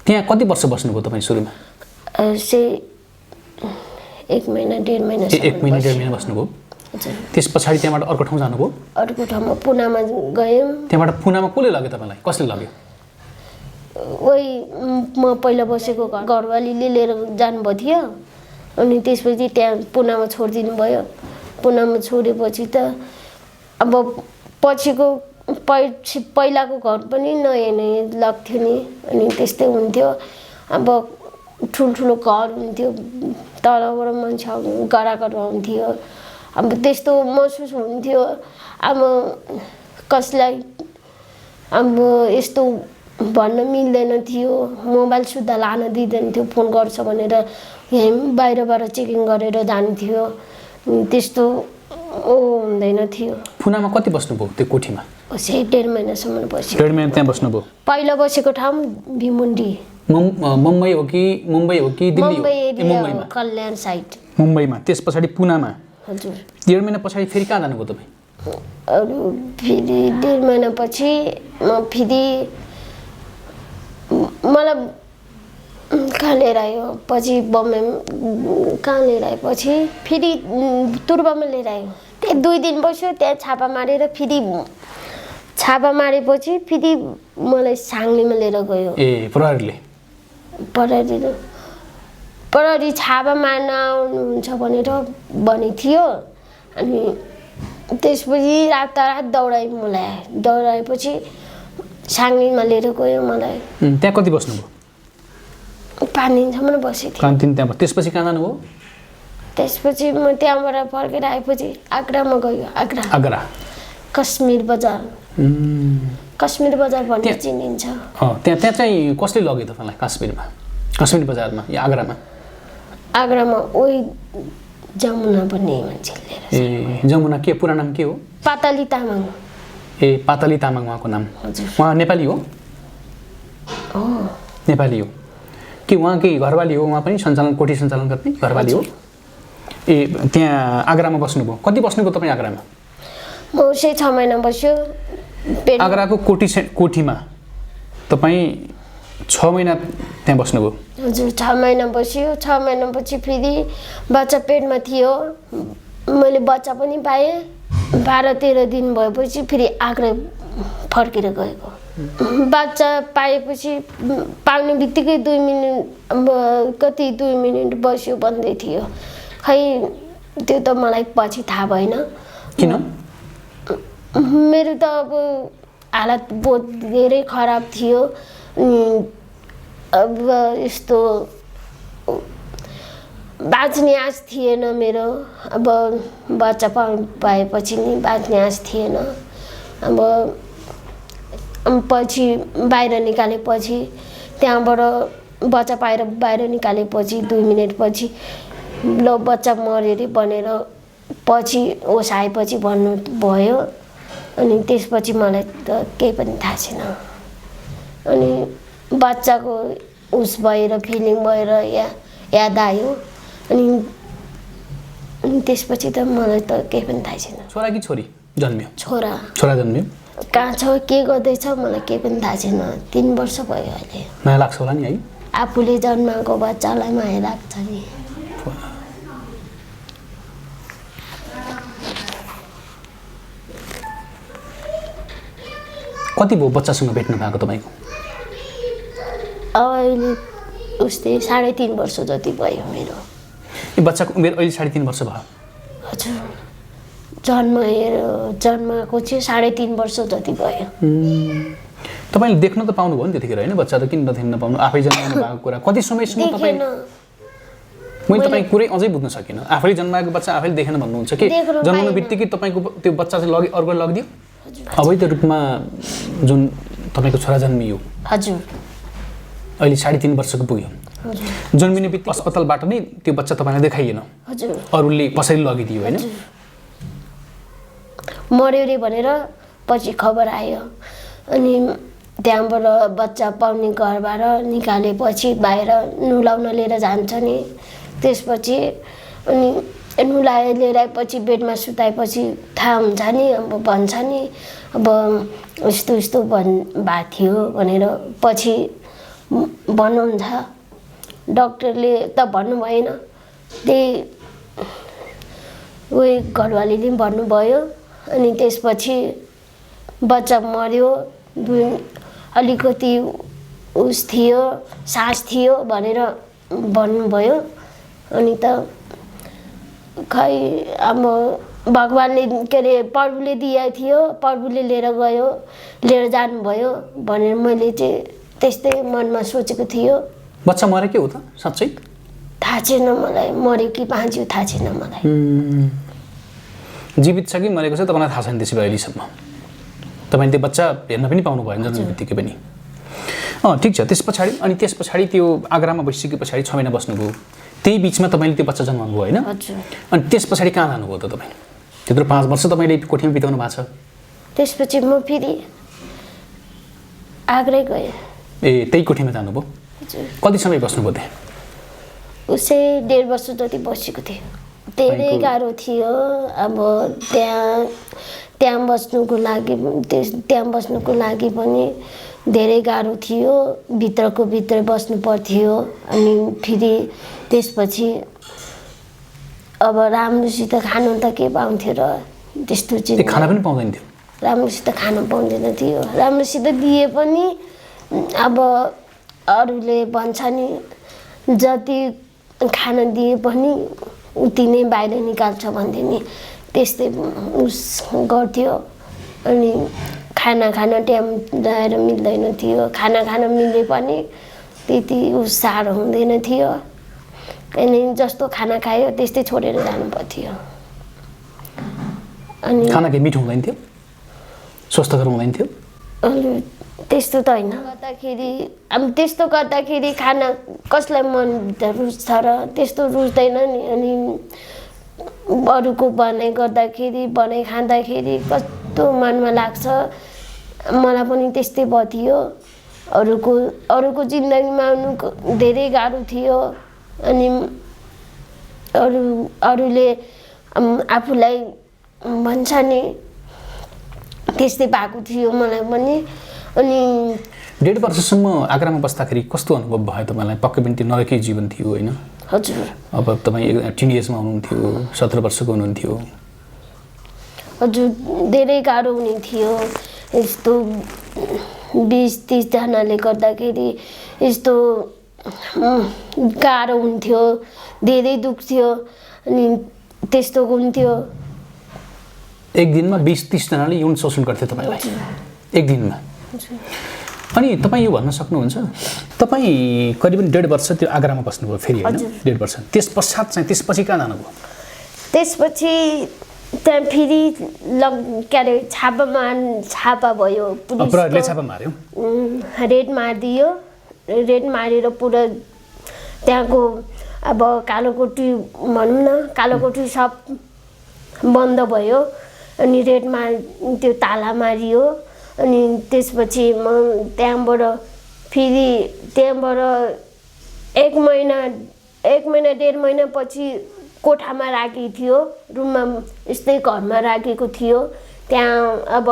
त्यहाँ कति वर्ष बस्नुभयो तपाईँ सुरुमा से 1 महिना 1.5 महिना 1 महिना 1.5 महिना बस्नुभयो त्यस पछाडि त्यहाँबाट अर्को ठाउँ जानुभयो अर्को ठाउँमा पुनामा गयौँ त्यहाँबाट पुनामा कसले लग्यो तपाईँलाई कसले लग्यो वही म पहिला बसेको घरवालीले लिएर जानुभएको थियो अनि त्यसपछि त्यहाँ पुनामा छोडिदिनु भयो पुनामा छोडेपछि त अब पछिको पहिलाको घर पनि नयाँ लाग्थ्यो नि अनि त्यस्तै हुन्थ्यो अब ठुल्ठुलो घर हुन्थ्यो तलबाट मान्छे गराएको हुन्थ्यो अब त्यस्तो महसुस हुन्थ्यो अब कसलाई अब यस्तो भन्न मिल्दैन थियो मोबाइल सुद्धा लान दिँदैन थियो फोन गर्छ भनेर यहीँ बाहिरबाट चेकिङ गरेर जान्थ्यो त्यस्तो हुँदैन थियो पुनामा कति बस्नुभयो त्यो कोठीमा 1.5 महिनासम्म बस्यो 1.5 महिना त्यहाँ बस्नुभयो पहिला बसेको ठाउँ भिमुन्डी मुम्बई हो कि दिल्ली हो मुम्बईमा कल्याण साइड मुम्बईमा त्यस पछाडि पुनामा हजुर 1.5 महिना पछाडि फेरि कहाँ जानुभयो तपाईँ अरू फेरि 1.5 महिना पछि म फेरि मलाई कहाँ लिएर आयो पछि बम्बे कहाँ लिएर आएपछि फेरि तुर्बामा लिएर आयो त्यहाँ 2 दिन बस्यो त्यहाँ छापा मारेर फेरि छापा मारेपछि फेरि मलाई साङ्लीमा लिएर गयो ए प्रहरीले प्रहरी छापा मार्न आउनुहुन्छ भनेर भनेको थियो अनि त्यसपछि रातारात दौडायो मलाई दौडाएपछि साङ्लीमा लिएर गयो मलाई त्यहाँ कति बस्नुभयो 5 दिनसम्म बसेको थिएँ 5 दिन त्यहाँ त्यसपछि कहाँ जानुभयो त्यसपछि म त्यहाँबाट फर्केर आएपछि आग्रामा गयो आग्रा कश्मीर बजार भन्ने चिनिन्छ त्यहाँ चाहिँ कसले लग्यो तपाईँलाई कश्मीर बजारमा या आग्रामा उही जमुना भन्ने मान्छेले ए जमुना के पुरा नाम के हो पातली तामाङ ए पातली तामाङ उहाँको नाम हजुर उहाँ नेपाली हो नेपाली हो कि उहाँकै घरवाली हो उहाँ पनि कोठी सञ्चालन गर्ने घरवाली हो ए त्यहाँ आग्रामा बस्नुभयो कति बस्नुभयो तपाईँ आग्रामा म 6 महिना बस्यो आग्राको कोठीमा तपाईँ 6 महिना त्यहाँ बस्नुभयो हजुर 6 महिना बस्यो 6 महिनापछि फेरि बच्चा पेटमा थियो मैले बच्चा पनि पाएँ 12-13 दिन भएपछि फेरि आग्रा फर्केर गएको बच्चा पाएपछि पाउने बित्तिकै 2 मिनट कति 2 मिनट बस्यो भन्दै थियो खै त्यो त मलाई पछि थाहा भएन किन मेरो त अब हालत बहुत धेरै खराब थियो अब यस्तो बाँच्ने आश थिएन मेरो। अब बच्चा पाएपछि नि बाँच्ने आश थिएन। अब पछि बाहिर निकालेपछि त्यहाँबाट बच्चा पाएर बाहिर निकालेपछि 2 मिनेटपछि ल बच्चा मर्यो अरे भनेर पछि होस आएपछि भन्नु भयो। अनि त्यसपछि मलाई त केही पनि थाहा छैन। अनि बच्चाको उस भएर फिलिङ भएर याद आयो। अनि त्यसपछि त मलाई त केही पनि थाहा छैन। छोरा कि छोरी जन्मियो? छोरा जन्मियो। कहाँ छ के गर्दैछ मलाई केही पनि थाहा छैन। 3 वर्ष भयो अहिले। माया लाग्छ होला नि है? आफूले जन्माएको बच्चालाई माया लाग्छ नि। कति भयो बच्चासँग भेट्नु भएको तपाईँको? अहिले उस्तै 3.5 वर्ष जति भयो मेरो। यो बच्चाको उमेर अहिले 3.5 वर्ष भयो? हजुर। जन्माएको चाहिँ 3.5 वर्ष जति भयो। तपाईँले देख्न त पाउनुभयो नि त्यतिखेर होइन? बच्चा त किन देख्न पाउनु? आफै जन्माउनु भएको कुरा कति समयसम्म तपाईँ? मैले तपाईँ कुरै अझै बुझ्न सकिनँ। आफैले जन्माएको बच्चा आफैले देखेन भन्नुहुन्छ कि जन्माउनु बित्तिकै तपाईँको त्यो बच्चा चाहिँ लगे अर्को लगिदियो? अवैध रूपमा जुन तपाईँको छोरा जन्मियो, हजुर, अहिले 3.5 वर्षको पुग्यो। जन्मिने बित्तिकै अस्पतालबाट नै त्यो बच्चा तपाईँलाई देखाइएन? हजुर। अरूले कसरी लगिदियो होइन? मर्यो रे भनेर पछि खबर आयो। अनि त्यहाँबाट बच्चा पाउने घरबाट निकालेपछि बाहिर नुहाउन लिएर जान्छ नि। त्यसपछि अनि लिएर आएपछि बेडमा सुताएपछि थाहा हुन्छ नि। अब भन्छ नि अब यस्तो भएको थियो भनेर पछि भन्नुहुन्छ। डक्टरले त भन्नु भएन, त्यही उही घरवालीले पनि भन्नुभयो। अनि त्यसपछि बच्चा मर्यो, अलिकति उस थियो, सास थियो भनेर भन्नुभयो। अनि त खै अब भगवान्ले के अरे प्रभुले दिएको थियो, प्रभुले लिएर जानुभयो भनेर मैले चाहिँ त्यस्तै मनमा सोचेको थियो। बच्चा मरे के हो त साँच्चै? थाहा छैन मलाई, मर्यो कि बाँच्यो थाहा छैन मलाई। जीवित छ कि मरेको छ तपाईँलाई थाहा छैन त्यसै भए अहिलेसम्म? तपाईँले त्यो बच्चा हेर्न पनि पाउनु भएन जन्मिने बित्तिकै पनि? ठिक छ। त्यस पछाडि त्यो आगरामा बसिसके पछाडि 6 महिना बस्नुभयो। त्यही बिचमा तपाईँले त्यो बच्चा जन्माउनु भयो होइन? अनि त्यस पछाडि कहाँ जानुभयो त तपाईँ? त्यत्रो 5 वर्ष तपाईँले कोठीमा बिताउनु भएको छ। त्यसपछि म फेरि आग्रै गएँ। त्यही कोठीमा जानुभयो? कति समय बस्नुभयो त्यहाँ? उसै 1.5 वर्ष जति बसेको थियो। धेरै गाह्रो थियो। अब त्यहाँ बस्नुको लागि पनि धेरै गाह्रो थियो। भित्र बस्नु पर्थ्यो। अनि फेरि त्यसपछि अब राम्रोसित खानु त के पाउँथ्यो र? त्यस्तो चाहिँ खाना पनि पाउँदैन थियो? राम्रोसित खानु पाउँदैन थियो। राम्रोसित दिए पनि अब अरूले भन्छ नि जति खाना दिए पनि उति नै बाहिर निकाल्छ भन्थे नि, त्यस्तै उस गर्थ्यो। अनि खाना खान टाइम लगाएर मिल्दैन थियो। खाना खान मिले पनि त्यति साह्रो हुँदैन थियो। अनि जस्तो खाना खायो त्यस्तै छोडेर जानु पर्थ्यो। अनि खाना के मिठो हुँदैन थियो? स्वस्थकर हुँदैन थियो? त्यस्तो त होइन। अब त्यस्तो गर्दाखेरि खाना कसलाई मनभित्र रुच्छ र? त्यस्तो रुच्दैन नि। अनि अरूको बनाइ खाँदाखेरि कस्तो मनमा लाग्छ। मलाई पनि त्यस्तै भयो थियो। अरूको जिन्दगीमा आउनु धेरै गाह्रो थियो। अनि अरूले आफूलाई भन्छ नि त्यस्तै भएको थियो मलाई पनि। अनि 1.5 वर्षसम्म आगरामा बस्दाखेरि कस्तो अनुभव भयो तपाईँलाई? पक्कै पनि त्यो नरकै जीवन थियो होइन? हजुर। अब तपाईँ टिनेजमा हुनुहुन्थ्यो, 17 वर्षको हुनुहुन्थ्यो। हजुर, धेरै गाह्रो हुने थियो। यस्तो 20-30 जनाले गर्दाखेरि यस्तो गाह्रो हुन्थ्यो, धेरै दुख्थ्यो। अनि त्यस्तो हुन्थ्यो। एक दिनमा 20-30 जनाले यौन शोषण गर्थे तपाईँलाई? एक दिनमा? अनि तपाईँ यो भन्न सक्नुहुन्छ तपाईँ करिबन 1.5 वर्ष त्यो आगरामा बस्नुभयो फेरि होइन 1.5 वर्ष त्यसपश्चात चाहिँ त्यसपछि कहाँ जानुभयो त्यसपछि त्यहाँ फेरि के अरे छापा भयो प्रहरीले छापा मार्यो रेड मारिदियो रेड मारेर पुरा त्यहाँको अब कालोकोठी भनौँ न कालोकोठी सब बन्द भयो अनि रेडमा त्यो ताला मारियो अनि त्यसपछि म त्यहाँबाट फेरि त्यहाँबाट 1 महिना 1.5 महिनापछि कोठामा राखेको थियो रुममा यस्तै घरमा राखेको थियो त्यहाँ अब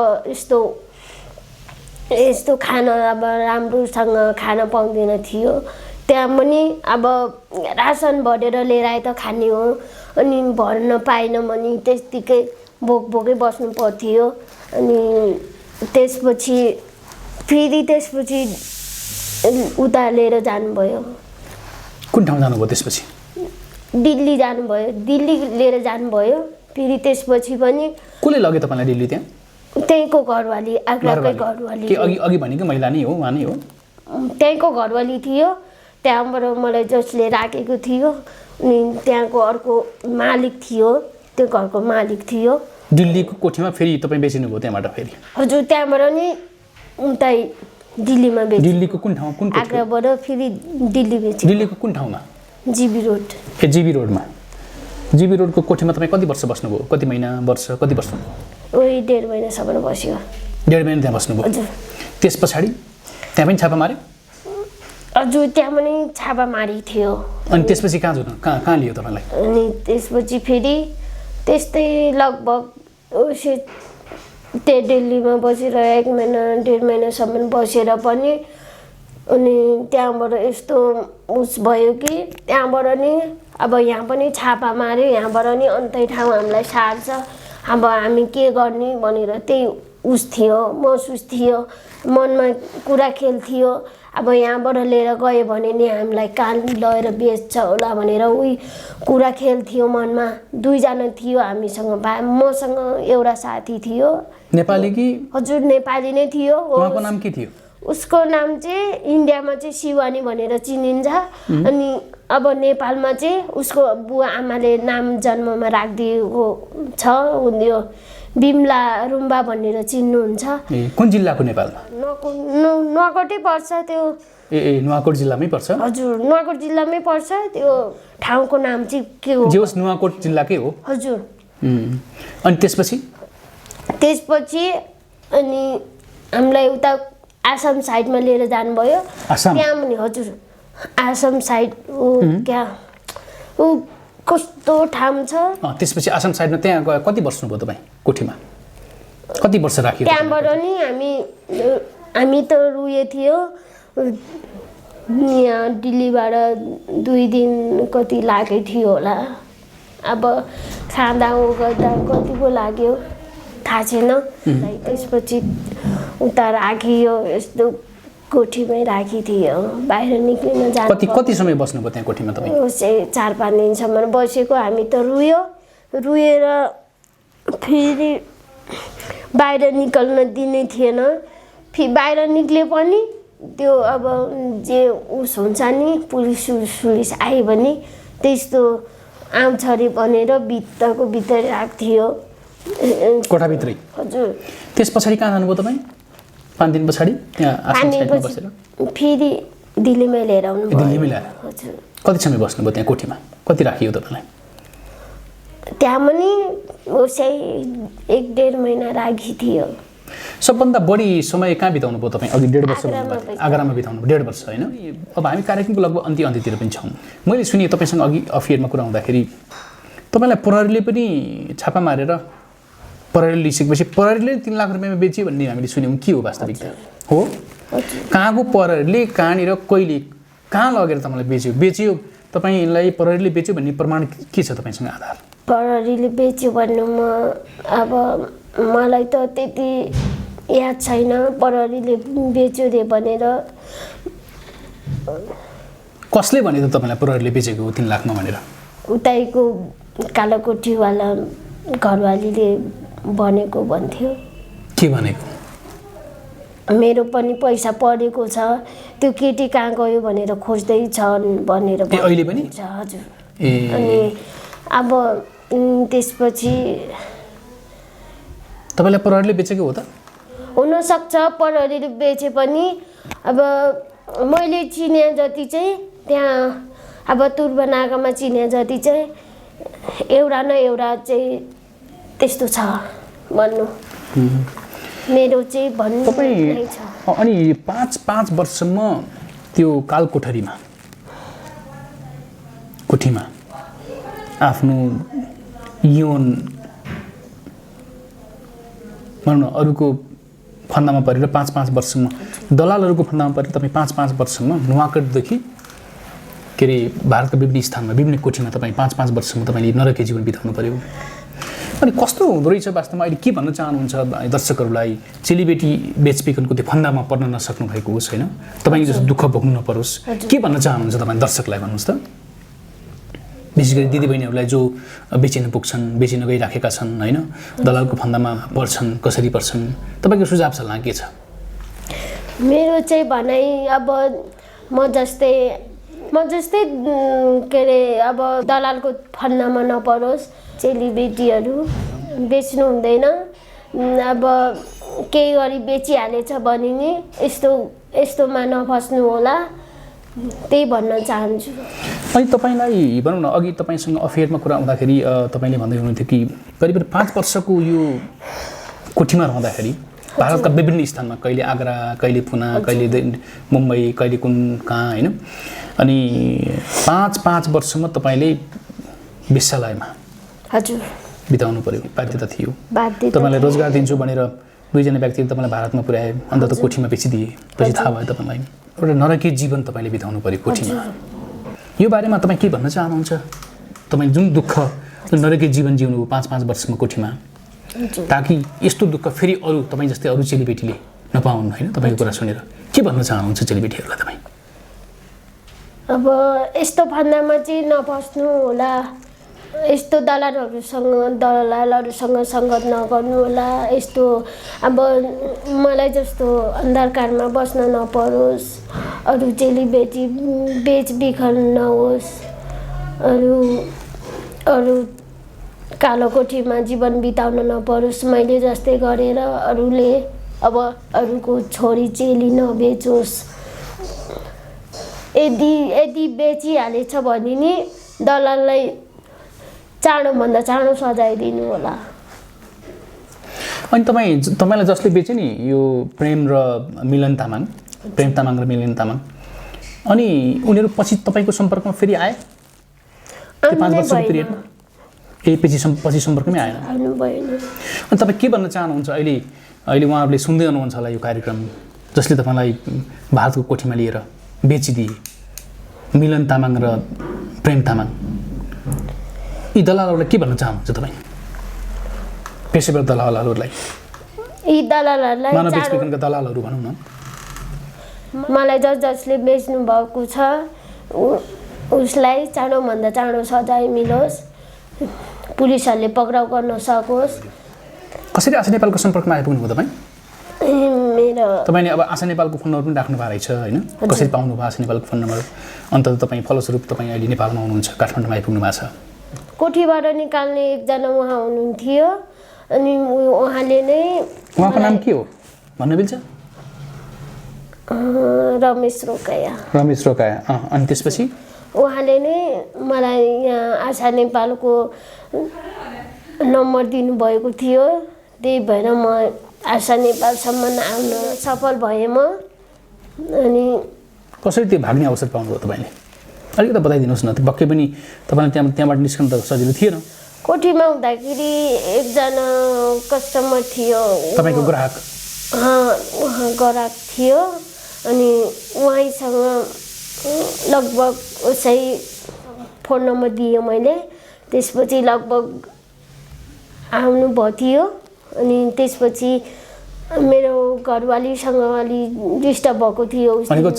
यस्तो खाना अब राम्रोसँग खान पाउँदैन थियो त्यहाँ पनि अब रासन भरेर लिएर आए त खाने हो अनि भर्न पाएन भने त्यतिकै भोकै बस्नु पर्थ्यो अनि त्यसपछि उता लिएर जानुभयो कुन ठाउँ जानुभयो त्यसपछि दिल्ली जानुभयो दिल्ली लिएर जानुभयो फेरि त्यसपछि पनि कसले लग्यो तपाईँलाई दिल्ली त्यहाँ त्यहीँको घरवाली आग्राकै घरवाली के अघि भनेको महिला नै हो उहाँ नै हो त्यहीँको घरवाली थियो त्यहाँबाट मलाई जसले राखेको थियो अनि त्यहाँको अर्को मालिक थियो त्यो घरको मालिक थियो दिल्लीको कोठीमा फेरि तपाईँ बेचिनुभयो त्यहाँबाट फेरि हजुर त्यहाँबाट नि उतै दिल्लीमा बेचे दिल्लीको कुन ठाउँ कुन आग्राबाट फेरि दिल्ली बेचे दिल्लीको कुन ठाउँमा जीबी रोड जीबी रोडमा जीबी रोडको कोठीमा तपाईँ कति वर्ष बस्नुभयो कति महिना वर्ष कति वर्ष उही 1.5 महिनासम्म बस्यो 1.5 महिना त्यहाँ बस्नुभयो हजुर त्यस पछाडि त्यहाँ पनि छापा मार्यो हजुर त्यहाँ पनि छापा मारी थियो अनि त्यसपछि कहाँ लियो तपाईँलाई अनि त्यसपछि फेरि त्यस्तै लगभग त्यहाँ दिल्लीमा बसेर 1 महिना 1.5 महिनासम्म बसेर पनि अनि त्यहाँबाट यस्तो उस भयो कि त्यहाँबाट नि अब यहाँ पनि छापा मार्यो यहाँबाट नि अन्तै ठाउँ हामीलाई सार्छ अब हामी के गर्ने भनेर त्यही उस थियो महसुस थियो मनमा कुरा खेल्थ्यो अब यहाँबाट लिएर गयो भने नि हामीलाई कहाँ लगेर बेच्छ होला भनेर उही कुरा खेल्थ्यो मनमा 2 जना थियो हामीसँग मसँग एउटा साथी थियो नेपाली कि हजुर नेपाली नै थियो उहाँको नाम के थियो उसको नाम चाहिँ इन्डियामा चाहिँ शिवानी भनेर चिनिन्छ अनि अब नेपालमा चाहिँ उसको बुवा आमाले नाम जन्ममा राखिदिएको छ उयो बिमला रुम्बा भनेर चिन्नुहुन्छ कुन जिल्लाको नेपालमा नुवाकोटै पर्छ त्यो ए नुवाकोट जिल्लामै पर्छ हजुर नुवाकोट जिल्लामै पर्छ त्यो ठाउँको नाम चाहिँ के हो जे होस् नुवाकोट जिल्लाकै हो हजुर अनि त्यसपछि अनि हामीलाई उता आसाम साइडमा लिएर जानुभयो त्यहाँ पनि हजुर आसाम साइड कस्तो ठाउँ छ त्यसपछि आसाम साइडमा त्यहाँ गयो कति वर्ष भयो तपाईँ कोठीमा कति वर्ष राखियो त्यहाँबाट नि हामी त रुए थियो यहाँ दिल्लीबाट 2 दिन कति लागेको थियो होला अब खाँदा गर्दा कति पो लाग्यो थाहा छैन त्यसपछि उता राखियो यस्तो कोठीमै राखिदियो बाहिर निक्लिन जानु कति समय बस्नुभयो त्यहाँ कोठीमा तपाईँ 4-5 दिनसम्म बसेको हामी त रुएर फेरि बाहिर निक्ल्न दिने थिएन फेरि बाहिर निक्ले पनि त्यो अब जे उस हुन्छ नि पुलिस आयो भने त्यस्तो आउँछ अरे भनेर भित्र राख्थ्यो कोठाभित्रै हजुर त्यस पछाडि कहाँ जानुभयो तपाईँ 5 दिन पछाडि त्यहाँ आसाम साइडमा बसेर फेरि दिल्लीमै लिएर आउनु दिल्लीमै ल्याएर हजुर कति समय बस्नुभयो त्यहाँ कोठीमा कति राखियो तपाईँलाई त्यहाँ पनि उसै 1.5 महिना राखिदियो सबभन्दा बढी समय कहाँ बिताउनु भयो तपाईँ अघि 1.5 वर्ष आगरामा बिताउनु भयो 1.5 वर्ष होइन अब हामी कार्यक्रमको लगभग अन्त्यतिर पनि छौँ मैले सुने तपाईँसँग अघि अफियरमा कुरा हुँदाखेरि तपाईँलाई प्रहरीले पनि छापा मारेर प्रहरीले लिइसकेपछि प्रहरीले 3 लाख रुपियाँमा बेच्यो भन्ने हामीले सुन्यौँ के हो वास्तविकता हो कहाँको प्रहरीले कहाँनिर कहिले कहाँ लगेर तपाईँलाई बेच्यो तपाईँलाई प्रहरीले बेच्यो भन्ने प्रमाण के छ तपाईँसँग आधार प्रहरीले बेच्यो भन्नुमा अब मलाई त त्यति याद छैन प्रहरीले बेच्यो रे भनेर कसले भने त तपाईँलाई प्रहरीले बेचेको हो 3 लाखमा भनेर उतैको कालोकोठीवाला घरवालीले भनेको भन्थ्यो के भनेको मेरो पनि पैसा परेको छ त्यो केटी कहाँ गयो भनेर खोज्दै छन् भनेर अहिले पनि हजुर ए अनि अब त्यसपछि तपाईलाई प्रहरीले बेचेको हो त हुनसक्छ प्रहरीले बेचे पनि अब मैले चिने जति चाहिँ त्यहाँ अब तुर्बनागामा चिने जति चाहिँ एउटा न एउटा चाहिँ त्यस्तो छ भन्नु मेरो चाहिँ भन्नु नै छ। अनि 5 वर्षसम्म त्यो काल कोठरीमा आफ्नो यौन भनौँ न अरूको फन्दामा परेर 5 वर्षसम्म दलालहरूको फन्दामा परेर तपाईँ 5 वर्षसम्म नुवाकोटदेखि के अरे भारतका विभिन्न स्थानमा विभिन्न कोठीमा तपाईँ 5 वर्षसम्म तपाईँले नरकीय जीवन बिताउनु पर्यो। अनि कस्तो हुँदो रहेछ वास्तवमा अहिले के भन्न चाहनुहुन्छ दर्शकहरूलाई चेलीबेटी बेचबिखनको त्यो फन्दामा पर्न नसक्नु भएको होस् होइन तपाईँले जस्तो दुःख भोग्नु नपरोस् के भन्न चाहनुहुन्छ तपाईँ दर्शकलाई भन्नुहोस् त विशेष गरी दिदीबहिनीहरूलाई जो बेचिन पुग्छन् बेचिन गइराखेका छन् होइन दलालको फन्दामा पर्छन् कसरी पर्छन् तपाईँको सुझाव सल्लाह के छ? मेरो चाहिँ भनाइ अब म जस्तै के अरे अब दलालको फन्दामा नपरोस् चेलीबेटीहरू बेच्नु हुँदैन अब केही गरी बेचिहालेछ भने नि यस्तोमा नफस्नु होला त्यही भन्न चाहन्छु। अनि तपाईँलाई भनौँ न अघि तपाईँसँग अफेयरमा कुरा हुँदाखेरि तपाईँले भन्दै हुनुहुन्थ्यो कि करिब 5 वर्षको यो कोठीमा रहँदाखेरि भारतका विभिन्न स्थानमा कहिले आगरा कहिले पुना कहिले मुम्बई कहिले कुन कहाँ होइन अनि 5 वर्षसम्म तपाईँले वेश्यालयमा हजुर बिताउनु पर्यो बाध्यता थियो। बाध्यता तपाईँलाई रोजगार दिन्छु भनेर 2 जना व्यक्तिले तपाईँलाई भारतमा पुर्याए अन्त त कोठीमा बेचिदिए पछि थाहा भयो तपाईँलाई एउटा नरकीय जीवन तपाईँले बिताउनु पर्यो कोठीमा। यो बारेमा तपाईँ के भन्न चाहनुहुन्छ? तपाईँ जुन दुःख जुन नरकीय जीवन जिउनु 5 वर्षमा कोठीमा ताकि यस्तो दुःख फेरि अरू तपाईँ जस्तै अरू चेलीबेटीले नपाउनु होइन तपाईँको कुरा सुनेर के भन्न चाहनुहुन्छ चेलीबेटीहरूलाई तपाईँ? अब यस्तो फन्दामा चाहिँ नफस्नु होला यस्तो दलालहरूसँग सङ्गत नगर्नु होला यस्तो अब मलाई जस्तो अन्धकारमा बस्न नपरोस् अरू चेलीबेटी बेचबिखन नहोस् अरू कालो कोठीमा जीवन बिताउन नपरोस् मैले जस्तै गरेर अरूले अब अरूको छोरी चेली नबेचोस् यदि बेचिहालेछ भने नि दलाललाई चाँडोभन्दा चाँडो सजाय दिनु होला। अनि तपाईँलाई जसले बेचे नि यो प्रेम तामाङ र मिलन तामाङ अनि उनीहरू पछि तपाईँको सम्पर्कमा फेरि आए 5 वर्षको पिरियडमा पछि सम्पर्कमै आएन? अनि तपाईँ के भन्न चाहनुहुन्छ अहिले उहाँहरूले सुन्दै हुनुहुन्छ होला यो कार्यक्रम जसले तपाईँलाई भारतको कोठीमा लिएर बेचिदिए मिलन तामाङ र प्रेम तामाङ यी दलालहरूलाई के भन्न चाहनुहुन्छ तपाईँ पेशेवर दलालहरूलाई मानव बेचबिखनका दलालहरू भनौँ न मलाई जसले बेच्नु भएको छ उसलाई चाँडोभन्दा चाँडो सजाय मिलोस् पुलिसहरूले पक्राउ गर्न सकोस्। कसरी आशा नेपालको सम्पर्कमा आइपुग्नु भयो तपाईँ? तपाईँले अब आशा नेपालको फोन नम्बर पनि राख्नु भएको रहेछ होइन कसरी पाउनु भयो आशा नेपालको फोन नम्बर अन्त तपाईँ फलस्वरूप तपाईँ अहिले नेपालमा हुनुहुन्छ काठमाडौँमा आइपुग्नु भएको छ। कोठीबाट निकाल्ने एकजना उहाँ हुनुहुन्थ्यो अनि उहाँले नै उहाँको नाम के हो भन्नु मिल्छ? रमेश रोकाया अनि त्यसपछि उहाँले नै मलाई यहाँ आशा नेपालको नम्बर दिनुभएको थियो त्यही भएर म आशा नेपालसम्म आउन सफल भएँ म। अनि कसरी त्यो भाग्ने अवसर पाउनुभयो तपाईँले अलिकति बताइदिनुहोस् न त्यो पक्कै पनि तपाईँलाई त्यहाँबाट निस्कनु त सजिलो थिएन? कोठीमा हुँदाखेरि एकजना कस्टमर थियो तपाईँको ग्राहक उहाँ ग्राहक थियो अनि उहाँसँग लगभग उसै फोन नम्बर दिएँ मैले त्यसपछि लगभग आउनुभएको थियो अनि त्यसपछि मेरो घरवालीसँग अलि डिस्टर्ब भएको थियो भनेको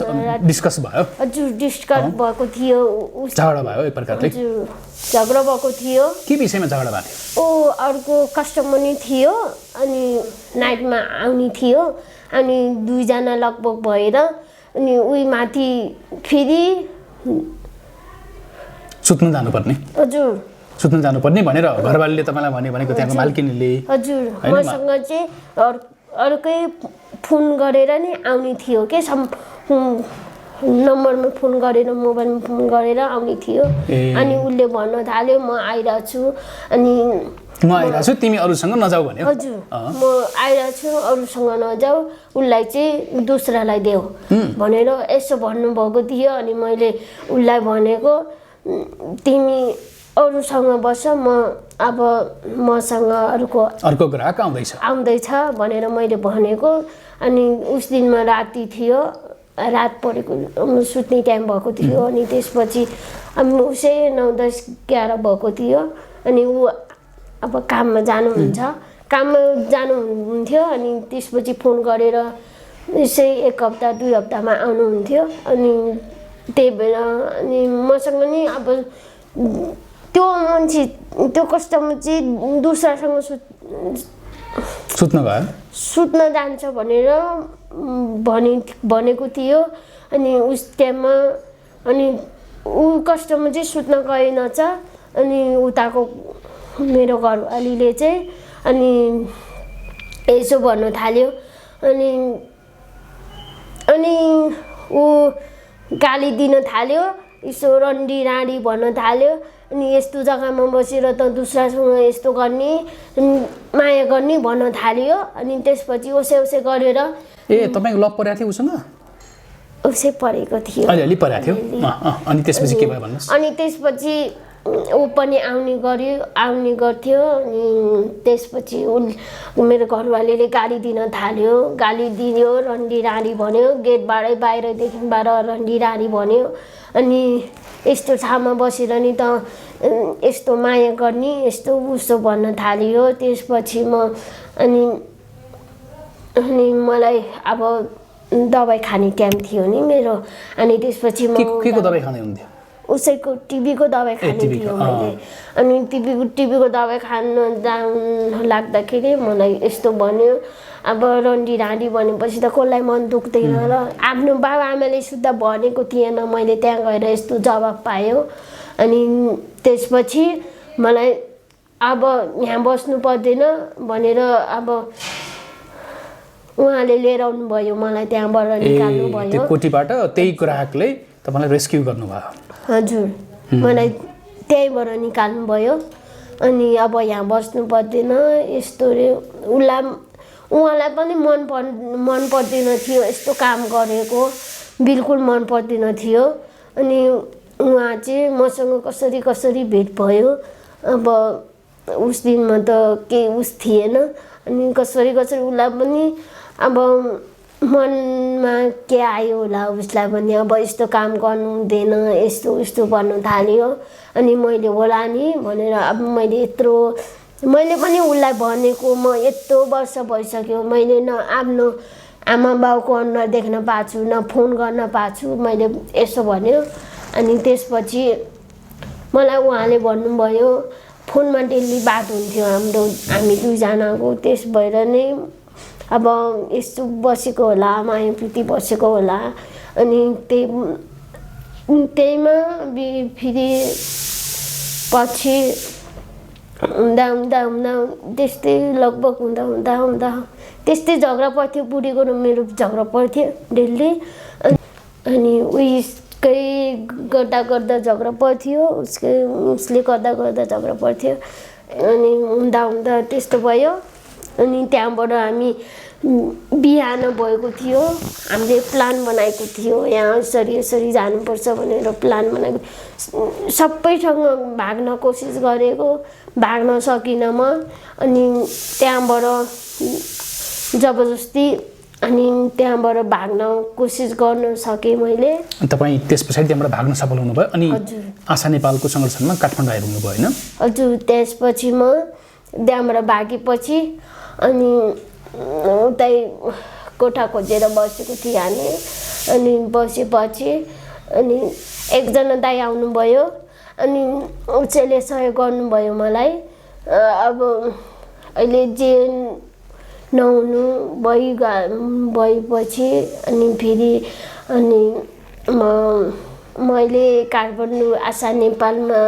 डिस्कस भयो हजुर डिस्कस भएको थियो झगडा भयो एक प्रकारले हजुर झगडा भएको थियो के विषयमा झगडा भएको थियो ओ अर्को कस्टमर नि थियो अनि नाइटमा आउने थियो अनि दुईजना लगभग भएर अनि उही माथि फेरि सुत्न जानुपर्ने हजुर सुत्न जानुपर्ने भनेर घरवालीले तपाईँलाई भनेको त्यहाँको मालकिनीले हजुर मसँग चाहिँ अर्कै फोन गरेर नि आउने थियो के नम्बरमा फोन गरेर मोबाइलमा फोन गरेर आउने थियो अनि उसले भन्न थाल्यो म आइरहेको छु अनि म आइरहेको छु तिमी अरूसँग नजाऊ भन्यो हजुर म आइरहेको छु अरूसँग नजाऊ उसलाई चाहिँ दोस्रालाई देऊ भनेर यसो भन्नुभएको थियो अनि मैले उसलाई भनेको तिमी अरूसँग बस म अब मसँग अर्को ग्राहक आउँदैछ भनेर मैले भनेको अनि उस दिनमा राति थियो रात परेको सुत्ने टाइम भएको थियो अनि त्यसपछि उसै 9-10-11 भएको थियो अनि ऊ अब काममा जानुहुन्थ्यो अनि त्यसपछि फोन गरेर यसै 1 हप्ता 2 हप्तामा आउनुहुन्थ्यो अनि त्यही भएर अनि मसँग नि अब त्यो मान्छे त्यो कस्टमर चाहिँ दोस्रासँग सुत्न जान्छ भनेर भनेको थियो अनि उस टाइममा अनि ऊ कस्टमर चाहिँ सुत्न गएनछ अनि उताको मेरो घरवालीले चाहिँ अनि यसो भन्नु थाल्यो अनि ऊ गाली दिन थाल्यो यसो रन्डी राडी भन्न थाल्यो अनि यस्तो जग्गामा बसेर त दोस्रासँग यस्तो गर्ने माया गर्ने भन्न थाल्यो अनि त्यसपछि ओसे गरेर तपाईको लभ परेको थियो उसँग उसै परेको थियो अलि परेको थियो अनि त्यसपछि के भयो भन्नुस् अनि त्यसपछि ऊ पनि आउने गर्थ्यो अनि त्यसपछि मेरो घरवालीले गाली दिन थाल्यो गाली दियो रन्डी राडी भन्यो गेटबाटै बाहिरदेखिबाट रन्डी राडी भन्यो अनि यस्तो ठाउँमा बसेर नि त यस्तो माया गर्ने यस्तो उसो भन्न थाल्यो त्यसपछि म अनि मलाई अब दबाई खाने टाइम थियो नि मेरो अनि त्यसपछि म केको दबाई खाँदै हुन्थ्यो उसैको टिबीको दबाई खाने थियो मैले अनि टिबीको दबाई खान जान लाग्दाखेरि मलाई यस्तो भन्यो अब रन्डी राडी भनेपछि त कसलाई मन दुख्दैन र आफ्नो बाबाआमाले सुद्धा भनेको थिएन मैले त्यहाँ गएर यस्तो जवाब पायो अनि त्यसपछि मलाई अब यहाँ बस्नु पर्दैन भनेर अब उहाँले लिएर आउनुभयो मलाई त्यहाँबाट निकाल्नु भयो त्यो कोठीबाट त्यही ग्राहकले तपाईलाई रेस्क्यु गर्नुभयो हजुर मलाई त्यहीबाट निकाल्नु भयो अनि अब यहाँ बस्नु पर्दैन यस्तो रे उहाँलाई पनि मन पर्दैन थियो यस्तो काम गरेको बिल्कुल मन पर्दैन थियो अनि उहाँ चाहिँ मसँग कसरी भेट भयो अब उस दिनमा त केही उस थिएन अनि कसरी उसलाई पनि अब मनमा के आयो होला उसलाई पनि अब यस्तो काम गर्नु हुँदैन यस्तो भन्नु थाल्यो अनि मैले होला नि भनेर अब मैले पनि उसलाई भनेको म यत्रो वर्ष भइसक्यो मैले न आफ्नो आमा बाउको अनुहार देख्न पाएको छु न फोन गर्न पाएको छु मैले यसो भन्यो अनि त्यसपछि मलाई उहाँले भन्नुभयो फोनमा डेली बात हुन्थ्यो हामी दुईजनाको त्यस भएर नै अब यस्तो बसेको होला माया प्रीति बसेको होला अनि त्यहीमा फेरि पछि हुँदा त्यस्तै लगभग हुँदा त्यस्तै झगडा पर्थ्यो बुढीको र मेरो झगडा पर्थ्यो डेली अनि उयसकै गर्दा झगडा पर्थ्यो उसले गर्दा झगडा पर्थ्यो अनि हुँदा त्यस्तो भयो अनि त्यहाँबाट हामी बिहान भएको थियो हामीले प्लान बनाएको थियो यहाँ यसरी जानुपर्छ भनेर प्लान बनाएको सबैसँग भाग्न कोसिस गरेको भाग्न सकिनँ म अनि त्यहाँबाट जबरजस्ती अनि त्यहाँबाट भाग्न कोसिस गर्न सकेँ मैले तपाईँ त्यस पछाडि त्यहाँबाट भाग्न सफल हुनुभयो अनि आशा नेपालको संरक्षणमा काठमाडौँ आइपुग्नुभयो होइन हजुर त्यसपछि म त्यहाँबाट भागेपछि अनि उतै कोठा खोजेर बसेको थिएँ हामी। अनि बसेपछि अनि एकजना दाइ आउनुभयो अनि उसले सहयोग गर्नुभयो मलाई। अब अहिले जे नहुनु भएपछि अनि फेरि अनि मैले काठमाडौँ आशा नेपालमा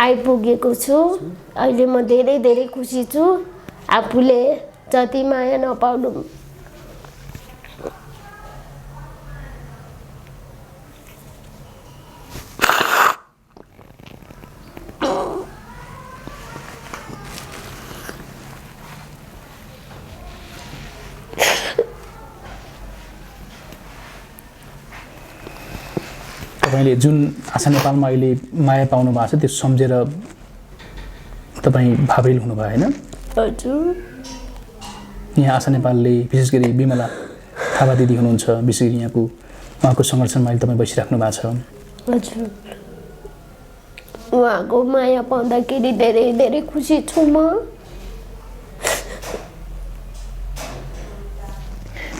आइपुगेको छु। अहिले म धेरै धेरै खुसी छु, आफूले जति माया नपाउनु। तपाईँले जुन आशा नेपालमा अहिले माया पाउनु भएको छ त्यो सम्झेर तपाईँ भावुक हुनुभयो होइन? हजुर। यहाँ आशा नेपालले विशेष गरी विमला थापा दिदी हुनुहुन्छ, विशेष गरी यहाँको उहाँको सङ्घर्षमा अहिले तपाईँ बसिराख्नु भएको छ। हजुर, उहाँको माया पाउँदाखेरि धेरै धेरै खुसी छु म।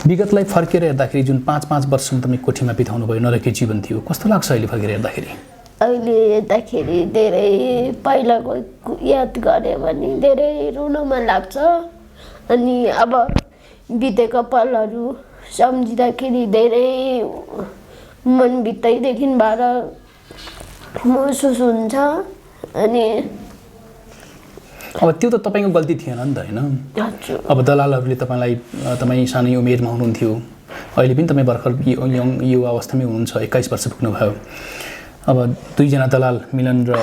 विगतलाई फर्केर हेर्दाखेरि जुन 5-5 वर्षसम्म तपाईँ कोठीमा बिताउनु भयो, नरकी जीवन थियो, कस्तो लाग्छ अहिले फर्केर हेर्दाखेरि? अहिले हेर्दाखेरि धेरै पहिलाको याद गऱ्यो भने धेरै रुन मन लाग्छ। अनि अब बितेका पलहरू सम्झिँदाखेरि धेरै मनभित्रैदेखि भएर महसुस हुन्छ। अनि अब त्यो त तपाईँको गल्ती थिएन नि त होइन? हजुर। अब दलालहरूले तपाईँ सानै उमेरमा हुनुहुन्थ्यो, अहिले पनि तपाईँ भर्खर युवा अवस्थामै हुनुहुन्छ, 21 वर्ष पुग्नुभयो। अब दुईजना दलाल मिलन र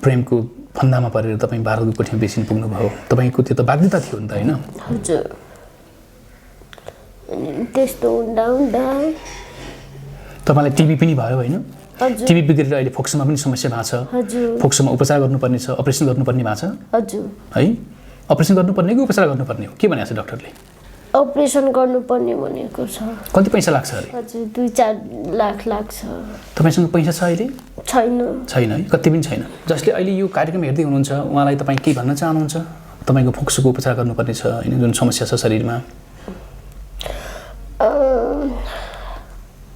प्रेमको फन्दामा परेर तपाईँ भारतको कोठीमा बेसिन पुग्नुभयो, तपाईँको त्यो त बाध्यता थियो नि त होइन? हजुर। अनि त्यस्तो हुँदा हुँदा तपाईँलाई टिबी पनि भयो होइन? हजुर। टिबी बिग्रेर अहिले फोक्सोमा पनि समस्या भएको छ। हजुर। फोक्सोमा उपचार गर्नुपर्ने छ, अपरेसन गर्नुपर्ने भएको छ। हजुर। है, अपरेसन गर्नुपर्ने कि उपचार गर्नुपर्ने हो, के भनेको छ डक्टरले? अपरेसन गर्नुपर्ने भनेको छ। कति पैसा लाग्छ अरे? हजुर, 2-4 लाख लाग्छ। तपाईँसँग पैसा छ अहिले? छैन। छैन है, कति पनि छैन। जसले अहिले यो कार्यक्रम हेर्दै हुनुहुन्छ उहाँलाई तपाईँ के भन्न चाहनुहुन्छ? तपाईँको फोक्सोको उपचार गर्नुपर्ने छ होइन, जुन समस्या छ शरीरमा,